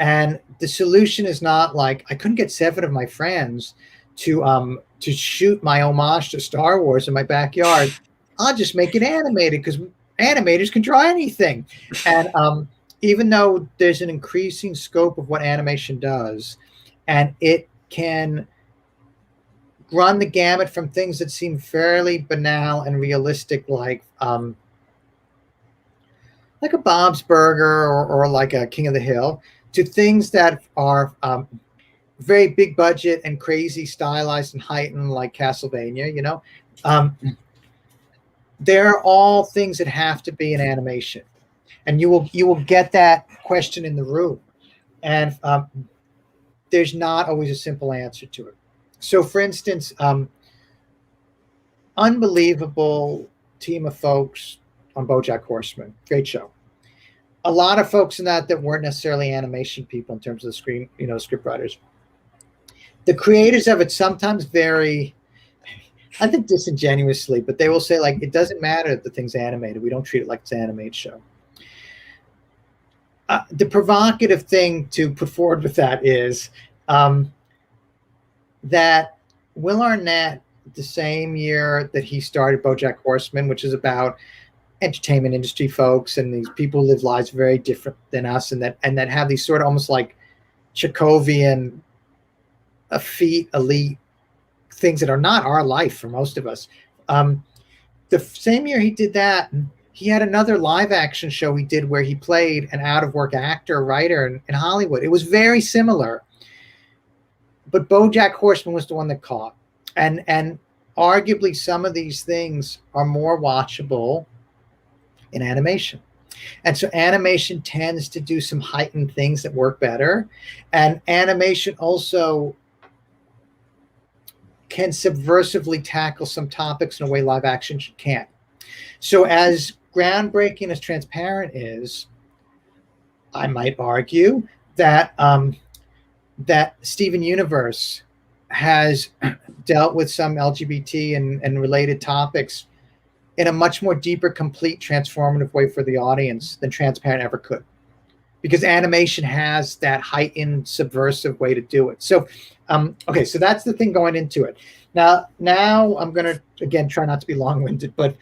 And the solution is not like, I couldn't get 7 of my friends to shoot my homage to Star Wars in my backyard. I'll just make it animated because animators can draw anything. And even though there's an increasing scope of what animation does, and it can run the gamut from things that seem fairly banal and realistic, like a Bob's Burger or like a King of the Hill, to things that are very big budget and crazy stylized and heightened, like Castlevania, you know. They're all things that have to be in animation. And you will get that question in the room. And there's not always a simple answer to it. So for instance, unbelievable team of folks on BoJack Horseman, great show. A lot of folks in that weren't necessarily animation people in terms of the script writers. The creators of it sometimes very, I think disingenuously, but they will say like, it doesn't matter that the thing's animated. We don't treat it like it's an animated show. The provocative thing to put forward with that is that Will Arnett, the same year that he started BoJack Horseman, which is about entertainment industry folks and these people who live lives very different than us, and that have these sort of almost like Chekhovian, elite things that are not our life for most of us. The same year he did that, he had another live action show he did where he played an out of work actor, writer in Hollywood. It was very similar, but BoJack Horseman was the one that caught. And arguably some of these things are more watchable in animation. And so animation tends to do some heightened things that work better. And animation also can subversively tackle some topics in a way live action can't. So as groundbreaking as Transparent is, I might argue that that Steven Universe has dealt with some LGBT and related topics in a much more deeper, complete, transformative way for the audience than Transparent ever could. Because animation has that heightened, subversive way to do it. So, okay, so that's the thing going into it. Now I'm going to, again, try not to be long-winded, but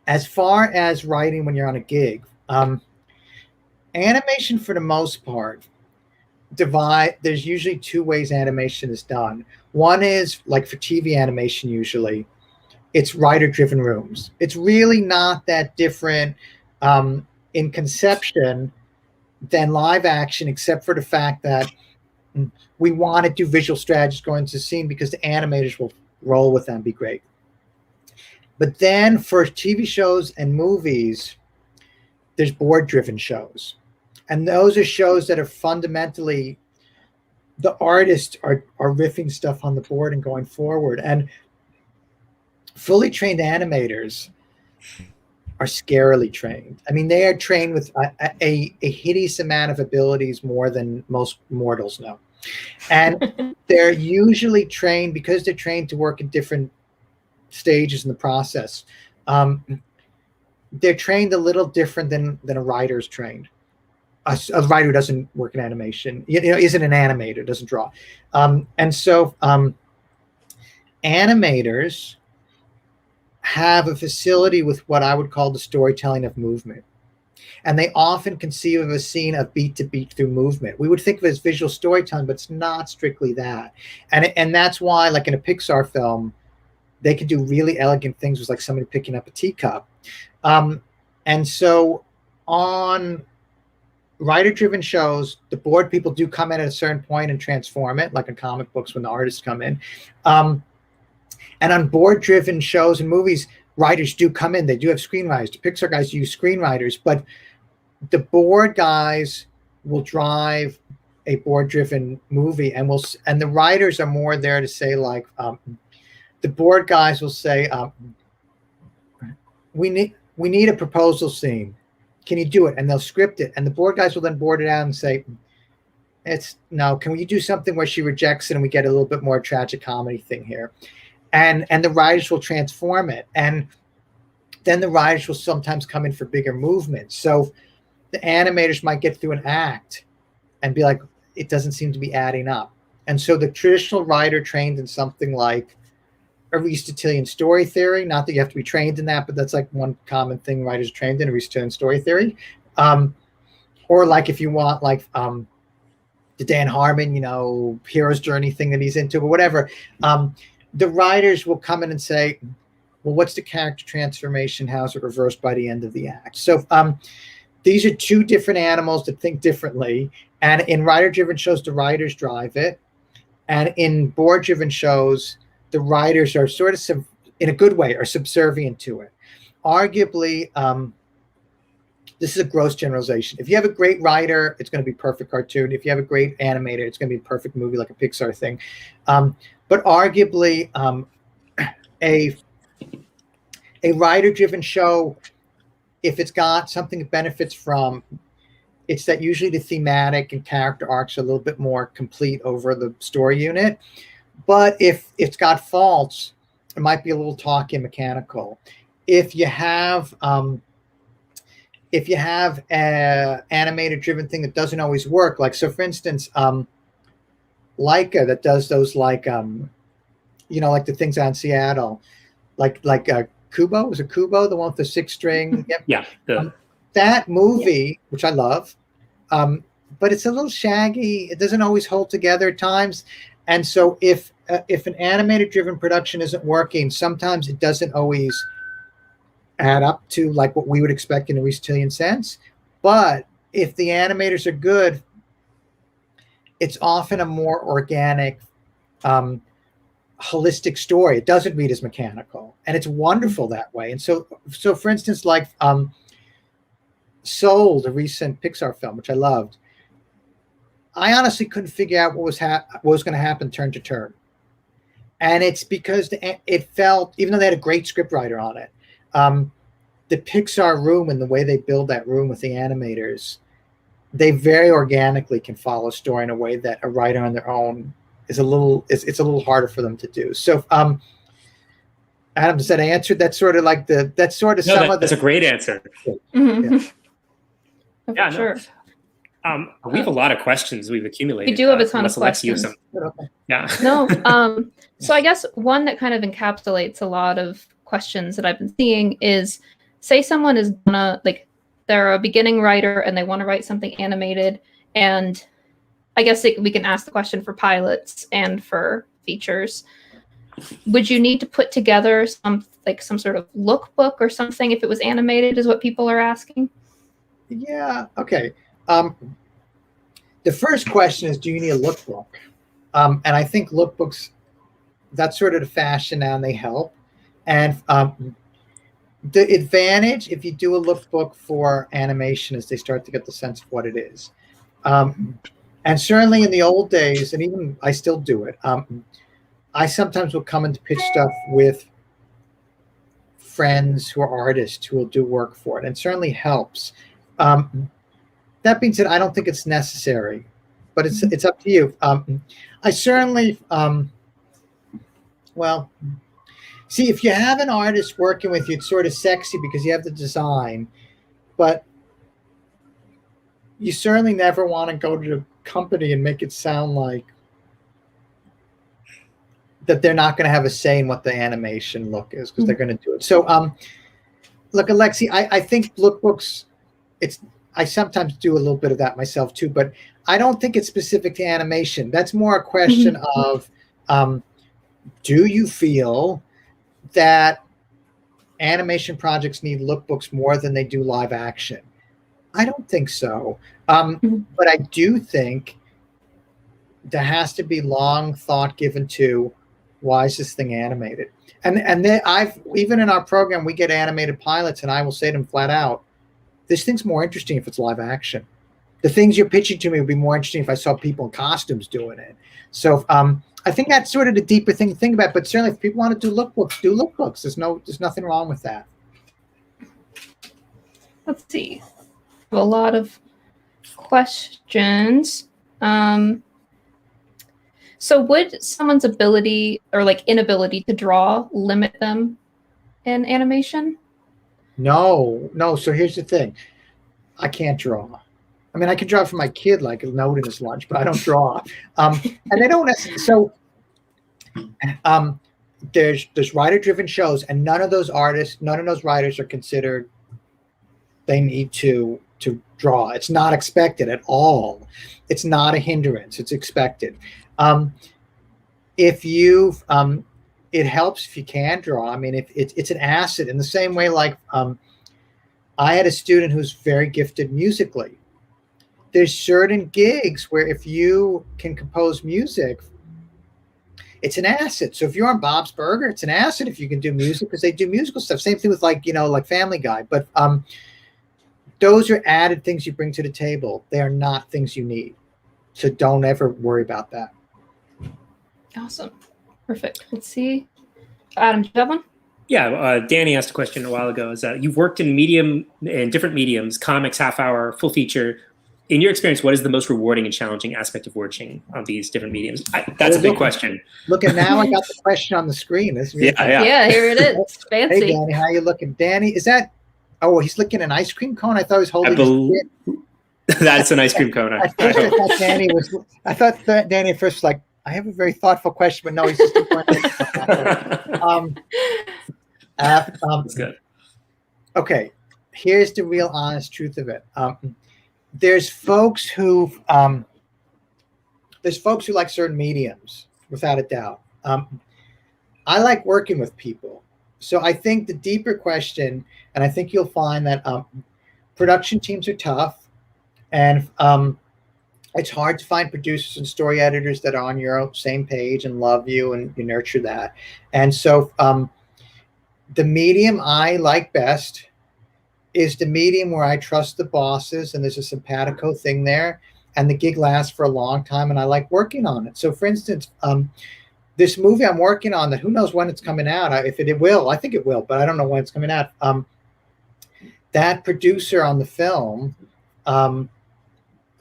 as far as writing when you're on a gig, animation for the most part, there's usually two ways animation is done. One is, like for TV animation usually, it's writer-driven rooms. It's really not that different in conception than live action, except for the fact that we want to do visual strategies going into the scene because the animators will roll with them, be great. But then for TV shows and movies, there's board-driven shows. And those are shows that are fundamentally, the artists are riffing stuff on the board and going forward. And fully trained animators are scarily trained. I mean, they are trained with a hideous amount of abilities, more than most mortals know. And they're usually trained, because they're trained to work at different stages in the process. They're trained a little different than a writer's trained. A writer who doesn't work in animation, isn't an animator, doesn't draw. And so animators have a facility with what I would call the storytelling of movement. And they often conceive of a scene of beat to beat through movement. We would think of it as visual storytelling, but it's not strictly that. And that's why, like in a Pixar film, they can do really elegant things with like somebody picking up a teacup. And so on writer-driven shows, the board people do come in at a certain point and transform it, like in comic books when the artists come in. And on board-driven shows and movies, writers do come in. They do have screenwriters. The Pixar guys use screenwriters, but the board guys will drive a board-driven movie, and the writers are more there to say, like, the board guys will say, we need a proposal scene. Can you do it? And they'll script it, and the board guys will then board it out and say, can we do something where she rejects it and we get a little bit more tragic comedy thing here? And the writers will transform it. And then the writers will sometimes come in for bigger movements. So the animators might get through an act and be like, it doesn't seem to be adding up. And so the traditional writer trained in something like Aristotelian story theory, not that you have to be trained in that, but that's like one common thing writers are trained in, Aristotelian story theory. Or like if you want like the Dan Harmon, hero's journey thing that he's into or whatever, the writers will come in and say, well, what's the character transformation? How's it reversed by the end of the act? So these are two different animals that think differently. And in writer-driven shows, the writers drive it. And in board-driven shows, the writers are sort of, in a good way, are subservient to it. Arguably, this is a gross generalization. If you have a great writer, it's going to be perfect cartoon. If you have a great animator, it's going to be a perfect movie, like a Pixar thing. But arguably, a writer-driven show, if it's got something it benefits from, it's that usually the thematic and character arcs are a little bit more complete over the story unit. But if it's got faults, it might be a little talky and mechanical. If you have an animator-driven thing that doesn't always work, like, so for instance, Leica that does those like like the things out in Seattle, like Kubo, was it Kubo, the one with the 6-string? Yep. Yeah. That movie, which I love, but it's a little shaggy. It doesn't always hold together at times. And so if an animator-driven production isn't working, sometimes it doesn't always add up to like what we would expect in a Aristotelian sense. But if the animators are good, it's often a more organic, holistic story. It doesn't read as mechanical, and it's wonderful that way. And so for instance, like Soul, the recent Pixar film, which I loved, I honestly couldn't figure out what was going to happen turn to turn. And it's because it felt, even though they had a great scriptwriter on it, the Pixar room and the way they build that room with the animators, they very organically can follow a story in a way that a writer on their own is it's a little harder for them to do. So Adam, does that answer? That's sort of like that's sort of some of that's the. a great answer. Mhm. Yeah, For sure. We have a lot of questions we've accumulated. We do have a ton of unless Alexi, you have questions. some. Yeah. No. So I guess one that kind of encapsulates a lot of questions that I've been seeing is, say someone is gonna, like, they're a beginning writer and they want to write something animated, and I guess we can ask the question for pilots and for features. Would you need to put together some sort of lookbook or something if it was animated, is what people are asking? Yeah. Okay. The first question is, do you need a lookbook? And I think lookbooks, that's sort of the fashion now, and they help. And the advantage, if you do a lookbook for animation, is they start to get the sense of what it is. And certainly in the old days, and even I still do it, I sometimes will come in to pitch stuff with friends who are artists who will do work for it, and certainly helps. That being said, I don't think it's necessary, but it's up to you. I certainly, well, see, if you have an artist working with you, it's sort of sexy because you have the design, but you certainly never want to go to the company and make it sound like that they're not going to have a say in what the animation look is, because they're going to do it. So, look, Alexi, I think lookbooks, I sometimes do a little bit of that myself too, but I don't think it's specific to animation. That's more a question of, do you feel that animation projects need lookbooks more than they do live action? I don't think so. But I do think there has to be long thought given to, why is this thing animated? And then even in our program, we get animated pilots, and I will say to them flat out, this thing's more interesting if it's live action. The things you're pitching to me would be more interesting if I saw people in costumes doing it. So I think that's sort of the deeper thing to think about. But certainly, if people want to do lookbooks, do lookbooks. There's nothing wrong with that. Let's see. A lot of questions. So would someone's ability or inability to draw limit them in animation? No. So here's the thing. I can't draw. I mean, I can draw for my kid like a note in his lunch, but I don't draw. And they don't necessarily. So there's writer-driven shows, and none of those writers are considered. They need to draw. It's not expected at all. It's not a hindrance. It's expected. If you, it helps if you can draw. I mean, if it's an asset in the same way, like I had a student who's very gifted musically. There's certain gigs where if you can compose music, it's an asset. So if you're on Bob's Burger, it's an asset if you can do music, because they do musical stuff. Same thing with like Family Guy. But those are added things you bring to the table. They are not things you need. So don't ever worry about that. Awesome. Perfect. Let's see. Adam, do you have one? Yeah, Danny asked a question a while ago. Is that you've worked in different mediums, comics, half hour, full feature. In your experience, what is the most rewarding and challenging aspect of working on these different mediums? That's a big question. Look, and now I got the question on the screen. Yeah, here it is. Fancy. Hey, Danny, how you looking? Danny, is that? Oh, he's licking an ice cream cone. I thought he was holding. That's an ice cream cone. I thought Danny at first was like, I have a very thoughtful question, but no, he's just. That's good. Okay, here's the real honest truth of it. There's folks who like certain mediums, without a doubt. I like working with people. So I think the deeper question, and I think you'll find that production teams are tough, and it's hard to find producers and story editors that are on your same page and love you and you nurture that. And so the medium I like best is the medium where I trust the bosses and there's a simpatico thing there, and the gig lasts for a long time and I like working on it. So for instance, this movie I'm working on, that who knows when it's coming out, if it will, I think it will, but I don't know when it's coming out. That producer on the film,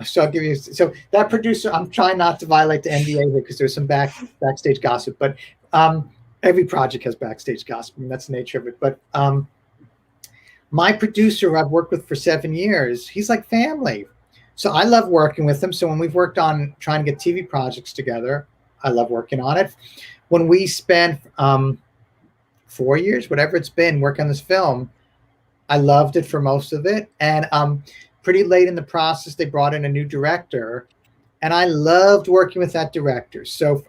so I'll give you, so that producer, I'm trying not to violate the NDA here because there's some backstage gossip, but every project has backstage gossip. I mean, that's the nature of it. But my producer, who I've worked with for 7 years, he's like family. So I love working with him. So when we've worked on trying to get TV projects together, I love working on it. When we spent 4 years, whatever it's been, working on this film, I loved it for most of it. And pretty late in the process, they brought in a new director. And I loved working with that director. So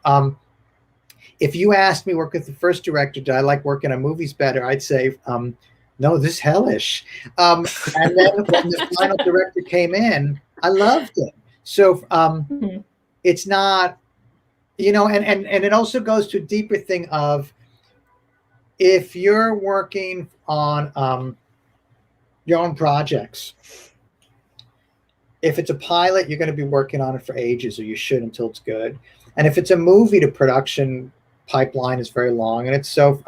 if you asked me work with the first director, did I like working on movies better? I'd say, no, this is hellish. And then when the final director came in, I loved it. So it's not, you know, and it also goes to a deeper thing of, if you're working on your own projects, if it's a pilot, you're going to be working on it for ages, or you should until it's good. And if it's a movie, the production pipeline is very long. And it's so,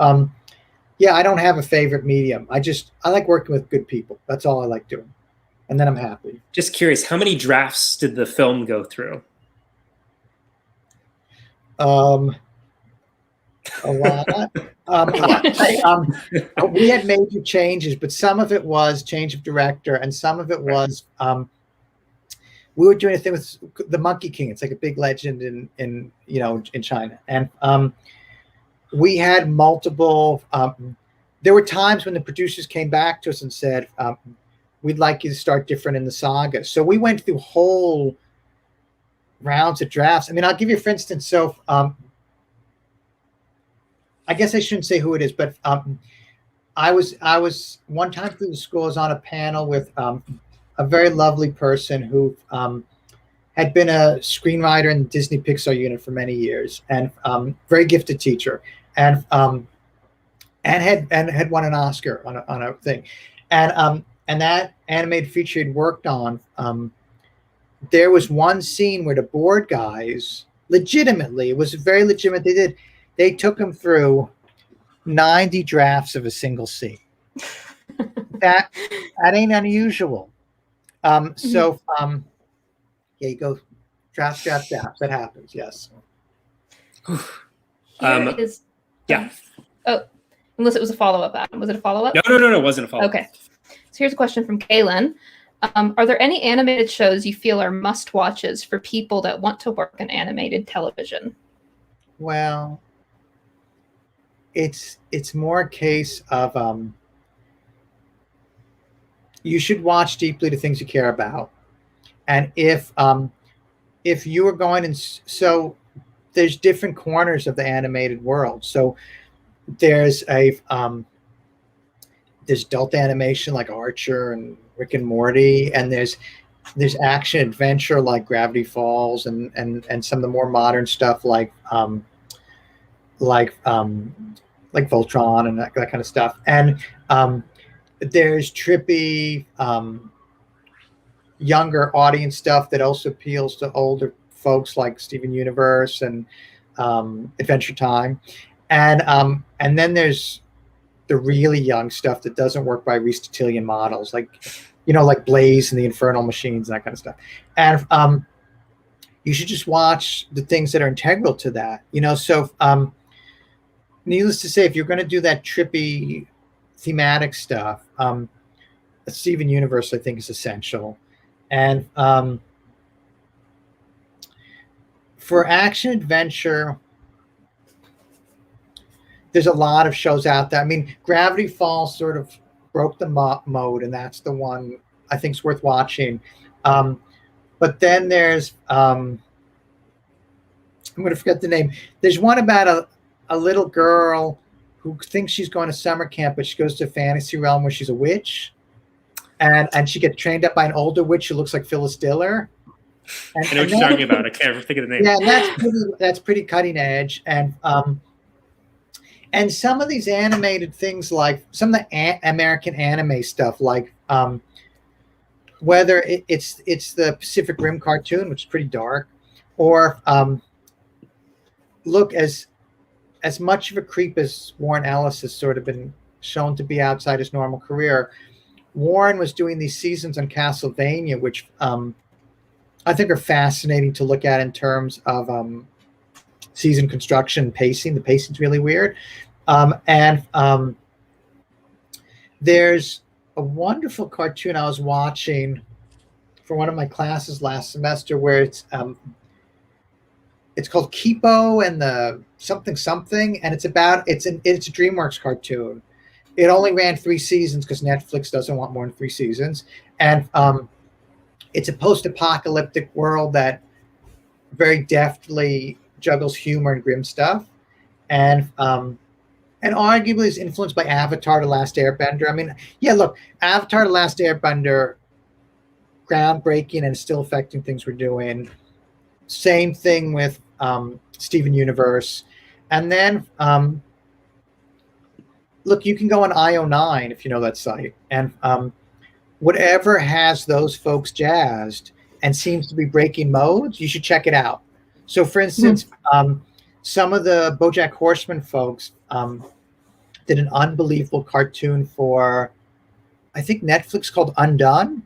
yeah, I don't have a favorite medium. I like working with good people. That's all I like doing. And then I'm happy. Just curious, how many drafts did the film go through? A lot. We had major changes, but some of it was change of director, and some of it was we were doing a thing with the Monkey King. It's like a big legend in China, and we had multiple. There were times when the producers came back to us and said, "We'd like you to start different in the saga." So we went through whole rounds of drafts. I mean, I'll give you, for instance, so. I guess I shouldn't say who it is, but I was one time through the school, I was on a panel with a very lovely person who had been a screenwriter in the Disney Pixar unit for many years, and very gifted teacher, and had won an Oscar on a thing, and that animated feature he'd worked on. There was one scene where the board guys, legitimately, it was very legitimate. They took him through 90 drafts of a single scene. That ain't unusual. So yeah, you go draft. That happens. Yes. Yeah. Oh, unless it was a follow-up, Adam. Was it a follow-up? No, it wasn't a follow-up. Okay. So here's a question from Kaylin. Are there any animated shows you feel are must-watches for people that want to work in animated television? Well, it's more a case of you should watch deeply the things you care about, and if you are going, and so there's different corners of the animated world. So there's there's adult animation like Archer and Rick and Morty, and there's action adventure like Gravity Falls, and some of the more modern stuff like Voltron and that kind of stuff. And there's trippy younger audience stuff that also appeals to older folks like Steven Universe and Adventure Time. And then there's the really young stuff that doesn't work by Aristotelian models, like Blaze and the Infernal Machines and that kind of stuff. And you should just watch the things that are integral to that. So needless to say, if you're going to do that trippy thematic stuff, Steven Universe, I think, is essential. And for action adventure, there's a lot of shows out there. I mean, Gravity Falls sort of broke the mode, and that's the one I think is worth watching. But then there's, I'm going to forget the name. There's one about a little girl who thinks she's going to summer camp, but she goes to a fantasy realm where she's a witch, and she gets trained up by an older witch who looks like Phyllis Diller. I know what you're talking about. I can't think of the name. Yeah, and that's pretty cutting edge. And some of these animated things, like some of the American anime stuff, like whether it's the Pacific Rim cartoon, which is pretty dark, or look, as much of a creep as Warren Ellis has sort of been shown to be outside his normal career, Warren was doing these seasons on Castlevania, which I think are fascinating to look at in terms of season construction pacing. The pacing's really weird. And there's a wonderful cartoon I was watching for one of my classes last semester where it's called Kipo and the something, and it's a DreamWorks cartoon. It only ran 3 seasons because Netflix doesn't want more than 3 seasons. And it's a post-apocalyptic world that very deftly juggles humor and grim stuff. And arguably is influenced by Avatar: The Last Airbender. I mean, yeah, look, Avatar: The Last Airbender, groundbreaking and still affecting things we're doing. Same thing with Steven Universe. And then, look, you can go on IO9 if you know that site. And whatever has those folks jazzed and seems to be breaking modes, you should check it out. So, for instance, some of the BoJack Horseman folks did an unbelievable cartoon for, I think, Netflix called Undone.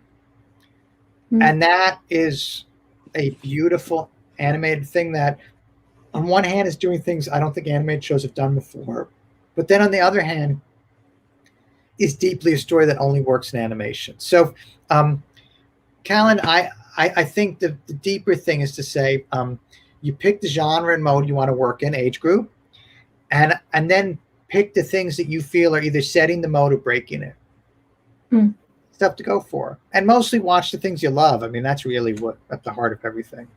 And that is a beautiful animated thing that, on one hand, is doing things I don't think animated shows have done before. But then, on the other hand, is deeply a story that only works in animation. So, Callan, I think the deeper thing is to say, you pick the genre and mode you want to work in, age group, and then pick the things that you feel are either setting the mode or breaking it. Stuff to go for, and mostly watch the things you love. I mean, that's really what at the heart of everything.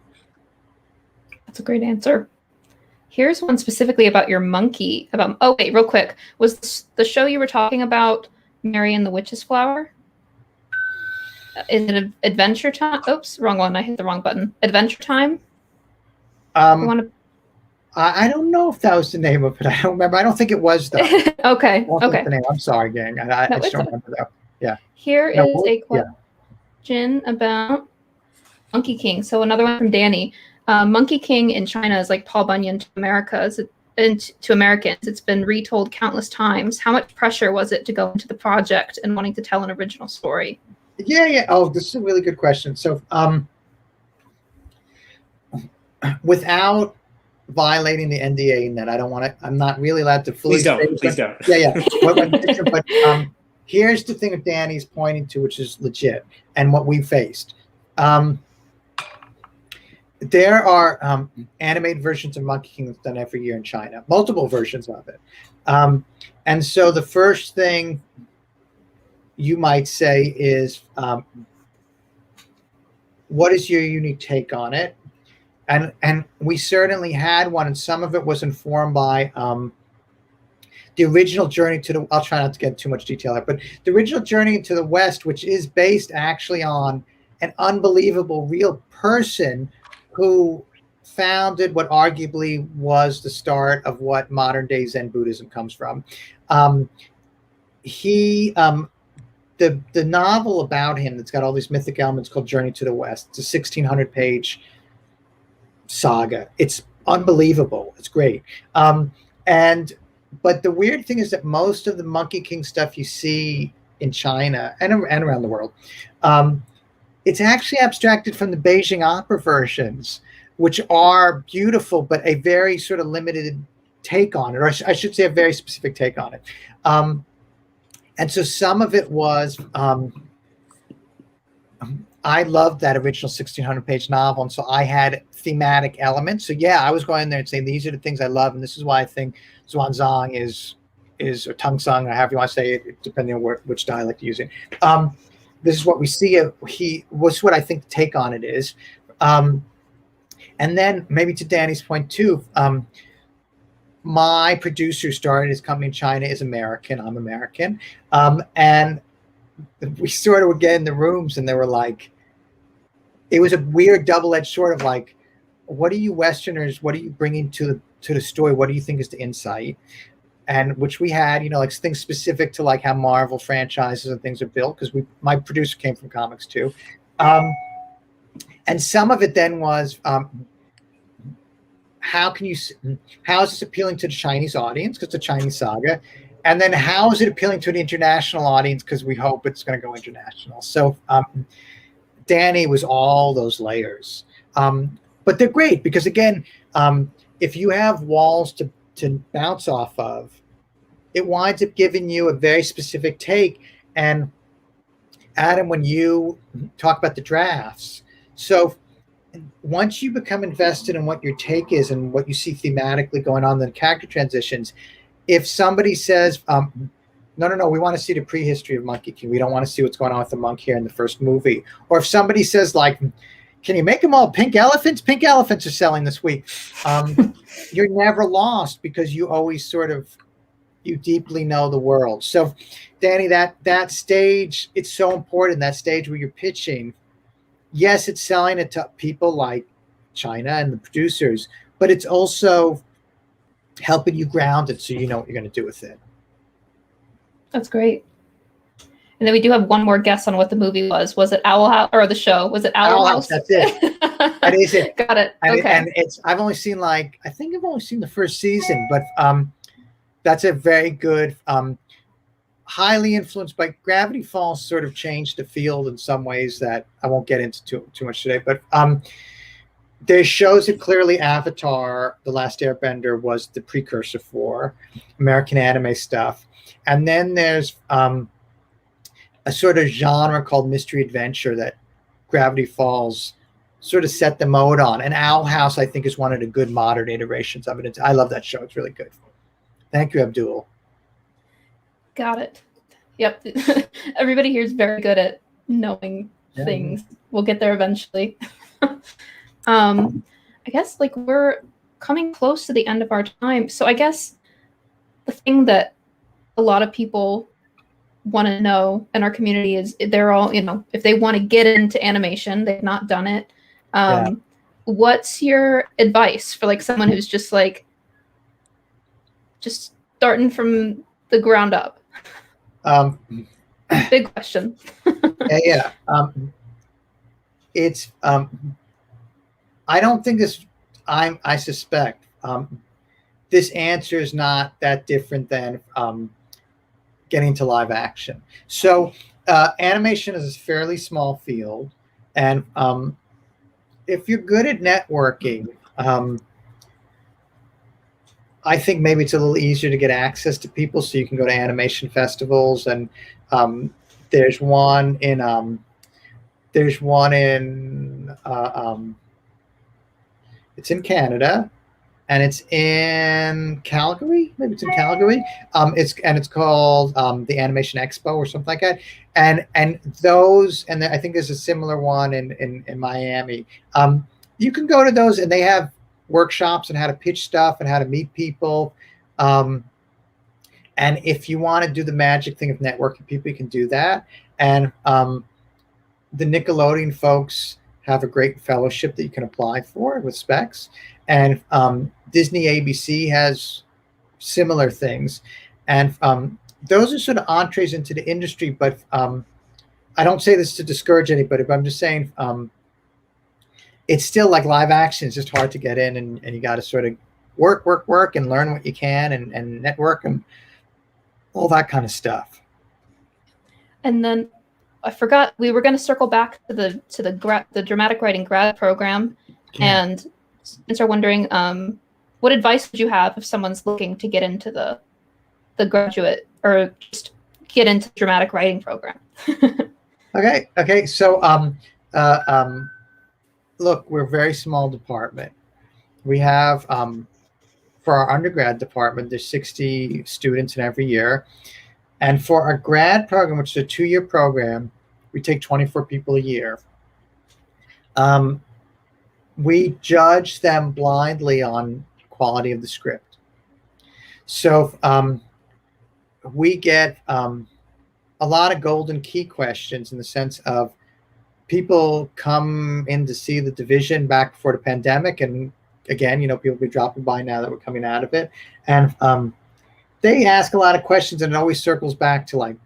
That's a great answer. Here's one specifically about your monkey. Oh wait, real quick, was the show you were talking about Mary and the Witch's Flower? Is it Adventure Time? Oops, wrong one. I hit the wrong button. Adventure Time. I don't know if that was the name of it. I don't remember. I don't think it was though. Okay. The name. I'm sorry, gang. I just don't remember that. Yeah. Here is a question about Monkey King. So another one from Danny. Monkey King in China is like Paul Bunyan to Americans. To Americans, it's been retold countless times. How much pressure was it to go into the project and wanting to tell an original story? Yeah. Oh, this is a really good question. So, without violating the NDA in that I'm not really allowed to fully. Please don't. Yeah. But here's the thing that Danny's pointing to, which is legit, and what we faced. There are animated versions of Monkey King that's done every year in China, multiple versions of it. And so the first thing you might say is, what is your unique take on it? And we certainly had one, and some of it was informed by the original Journey to the, I'll try not to get too much detail here, but the original Journey to the West, which is based actually on an unbelievable real person who founded what arguably was the start of what modern day Zen Buddhism comes from. The novel about him that's got all these mythic elements called Journey to the West. It's a 1,600-page saga. It's unbelievable. It's great. But the weird thing is that most of the Monkey King stuff you see in China and around the world, it's actually abstracted from the Beijing opera versions, which are beautiful, but a very sort of limited take on it, or I should say a very specific take on it. And so some of it was, I loved that original 1,600-page novel, and so I had thematic elements. So yeah, I was going there and saying, these are the things I love, and this is why I think Zhuangzong is or Tungsung, or however you want to say it, depending on which dialect you're using. This is what we see. What's what I think the take on it is. And then maybe to Danny's point too, my producer started his company in China, is American. I'm American. And we sort of would get in the rooms and they were like, it was a weird double-edged sort of like, what are you Westerners, what are you bringing to the story? What do you think is the insight? And which we had, like things specific to like how Marvel franchises and things are built, because my producer came from comics too. And some of it then was, how is this appealing to the Chinese audience, because it's a Chinese saga? And then how is it appealing to an international audience, because we hope it's going to go international? So Danny was all those layers. But they're great because, again, if you have walls to bounce off of, it winds up giving you a very specific take. And Adam, when you talk about the drafts, so once you become invested in what your take is and what you see thematically going on in the character transitions, if somebody says, no, we want to see the prehistory of Monkey King, we don't want to see what's going on with the monk here in the first movie. Or if somebody says, like, can you make them all pink elephants? Pink elephants are selling this week. You're never lost because you always you deeply know the world. So, Danny, that stage, it's so important, that stage where you're pitching. Yes, it's selling it to people like China and the producers, but it's also helping you ground it so you know what you're going to do with it. That's great. And then we do have one more guess on what the movie was. Was it Owl House, or the show? Was it Owl House? That's it. That is it. Got it. Okay. And I've only seen I think I've only seen the first season, but that's a very good, highly influenced by Gravity Falls. Sort of changed the field in some ways that I won't get into too much today. But there shows that clearly Avatar: The Last Airbender was the precursor for American anime stuff, and then there's a sort of genre called mystery adventure that Gravity Falls sort of set the mode on. And Owl House, I think, is one of the good modern iterations of it. I love that show. It's really good. Thank you, Abdul. Got it. Yep. Everybody here is very good at knowing things. We'll get there eventually. I guess we're coming close to the end of our time. So I guess the thing that a lot of people want to know in our community is they're all, if they want to get into animation, they've not done it. What's your advice for someone who's just starting from the ground up? Big question. It's I don't think I suspect this answer is not that different than getting to live action. So animation is a fairly small field, and if you're good at networking, I think maybe it's a little easier to get access to people, so you can go to animation festivals. And there's one in it's in Canada, and it's in Calgary. Maybe it's in Calgary. It's called the Animation Expo or something like that. And I think there's a similar one in Miami. You can go to those, and they have workshops on how to pitch stuff and how to meet people. And if you want to do the magic thing of networking people, you can do that. And the Nickelodeon folks have a great fellowship that you can apply for with specs. And Disney ABC has similar things. And those are sort of entrees into the industry. But I don't say this to discourage anybody, but I'm just saying it's still like live action. It's just hard to get in, and you got to sort of work and learn what you can and network and all that kind of stuff. And then I forgot, we were going to circle back to the dramatic writing grad program, and start wondering, what advice would you have if someone's looking to get into the graduate or just get into the dramatic writing program? Okay. So, look, we're a very small department. We have, for our undergrad department, there's 60 students in every year. And for our grad program, which is a 2-year program, we take 24 people a year. We judge them blindly on quality of the script. So we get a lot of golden key questions, in the sense of people come in to see the division back before the pandemic. And again, people be dropping by now that we're coming out of it. And they ask a lot of questions, and it always circles back to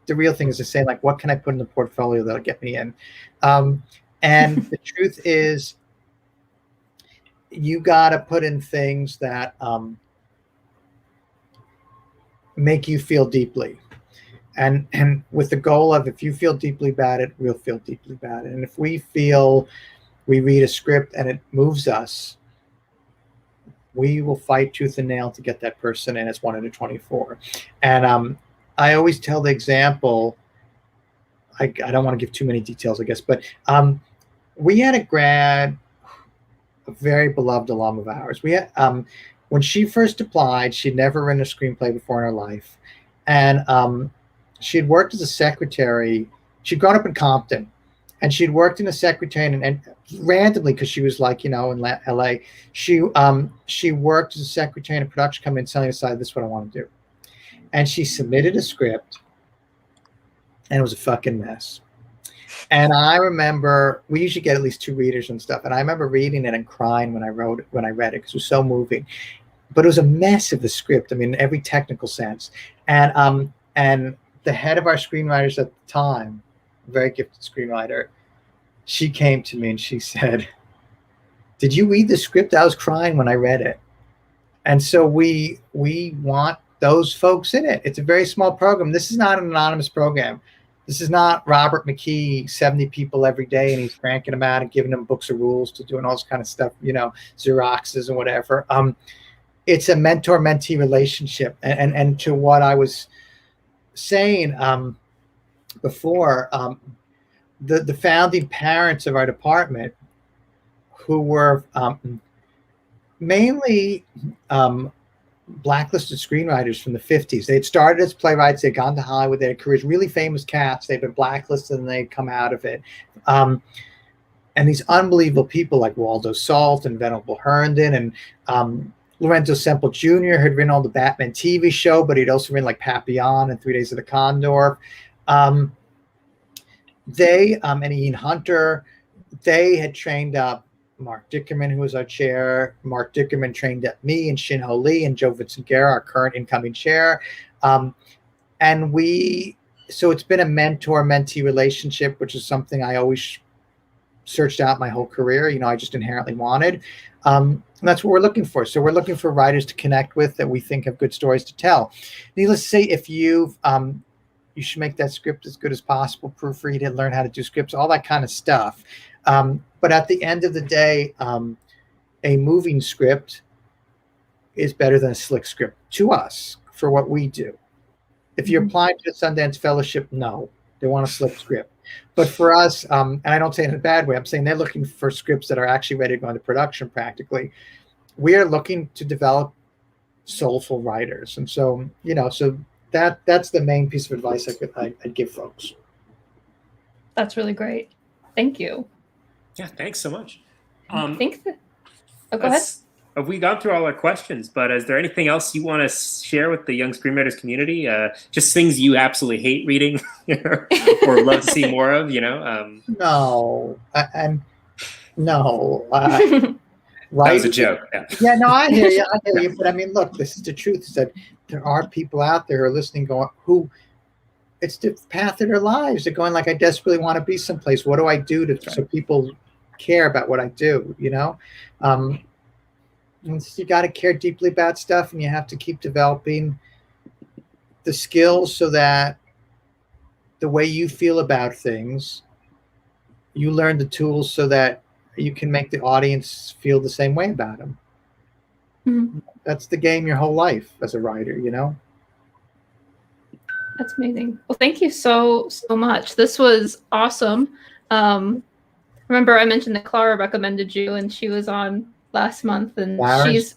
the real thing is to say, what can I put in the portfolio that'll get me in? And the truth is, you got to put in things that make you feel deeply. And with the goal of, if you feel deeply about it, we'll feel deeply about it. And if we feel we read a script and it moves us, we will fight tooth and nail to get that person in as 1 out of 24. And I always tell the example, I don't want to give too many details, I guess, but we had a grad, a very beloved alum of ours. We had, when she first applied, she'd never written a screenplay before in her life. And she'd worked as a secretary. She'd grown up in Compton, and she'd worked in a secretary, and randomly, because she was like, in LA, she worked as a secretary in a production company and suddenly decided, this is what I want to do. And she submitted a script, and it was a fucking mess. And I remember, we usually get at least 2 readers and stuff, and I remember reading it and crying when I read it, because it was so moving. But it was a mess of the script, I mean, in every technical sense. And the head of our screenwriters at the time, a very gifted screenwriter, she came to me and she said, did you read the script? I was crying when I read it. And so we want those folks in it. It's a very small program. This is not an anonymous program. This is not Robert McKee, 70 people every day, and he's cranking them out and giving them books of rules to do and all this kind of stuff, Xeroxes and whatever. It's a mentor-mentee relationship. And to what I was saying before, the founding parents of our department, who were mainly blacklisted screenwriters from the 50s. They'd started as playwrights, they'd gone to Hollywood, they had careers, really famous cats, they'd been blacklisted and they'd come out of it. And these unbelievable people like Waldo Salt and Venable Herndon and Lorenzo Semple Jr. had written all the Batman TV show, but he'd also written like Papillon and 3 Days of the Condor. And Ian Hunter, they had trained up Mark Dickerman, who was our chair. Mark Dickerman trained up me and Shin-Ho Lee and Joe Vincent Guerra, our current incoming chair. So it's been a mentor-mentee relationship, which is something I always searched out my whole career. I just inherently wanted. And that's what we're looking for. So we're looking for writers to connect with that we think have good stories to tell. Needless to say, if you should make that script as good as possible, proofread it, learn how to do scripts, all that kind of stuff. But at the end of the day, a moving script is better than a slick script to us for what we do. If you're applying to the Sundance Fellowship, no, they want a slick script. But for us, and I don't say it in a bad way, I'm saying they're looking for scripts that are actually ready to go into production practically. We are looking to develop soulful writers. And so, so that's the main piece of advice I'd give folks. That's really great. Thank you. Yeah, thanks so much. I think that. Oh, go ahead. We gone through all our questions, but is there anything else you want to share with the young screenwriters community? Just things you absolutely hate reading or love to see more of, No, no. That was a joke. Yeah, no, I hear you. But I mean, look, this is the truth. Is that there are people out there who are listening, going, who it's the path of their lives. They're going like, I desperately want to be someplace. What do I do so people care about what I do? And so you got to care deeply about stuff, and you have to keep developing the skills so that the way you feel about things, you learn the tools so that you can make the audience feel the same way about them. Mm-hmm. That's the game your whole life as a writer, That's amazing. Well, thank you so much. This was awesome. Remember I mentioned that Clara recommended you, and she was on last month, and she's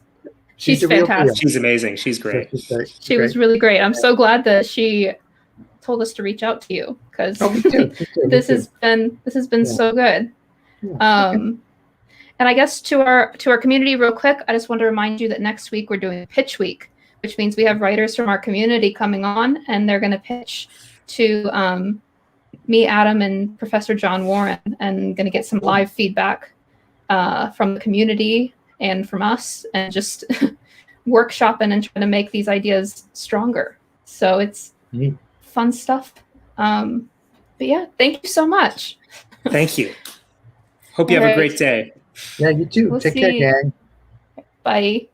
fantastic. She's amazing. She's great. She was really great. I'm so glad that she told us to reach out to you, because this has been so good. And I guess to our community, real quick, I just want to remind you that next week we're doing Pitch Week, which means we have writers from our community coming on, and they're going to pitch to me, Adam, and Professor John Warren, and going to get some live feedback from the community and from us, and just workshopping and trying to make these ideas stronger. So it's fun stuff. But yeah, thank you so much. Thank you. Hope you have a great day. Yeah, you too. Take care, gang. Bye.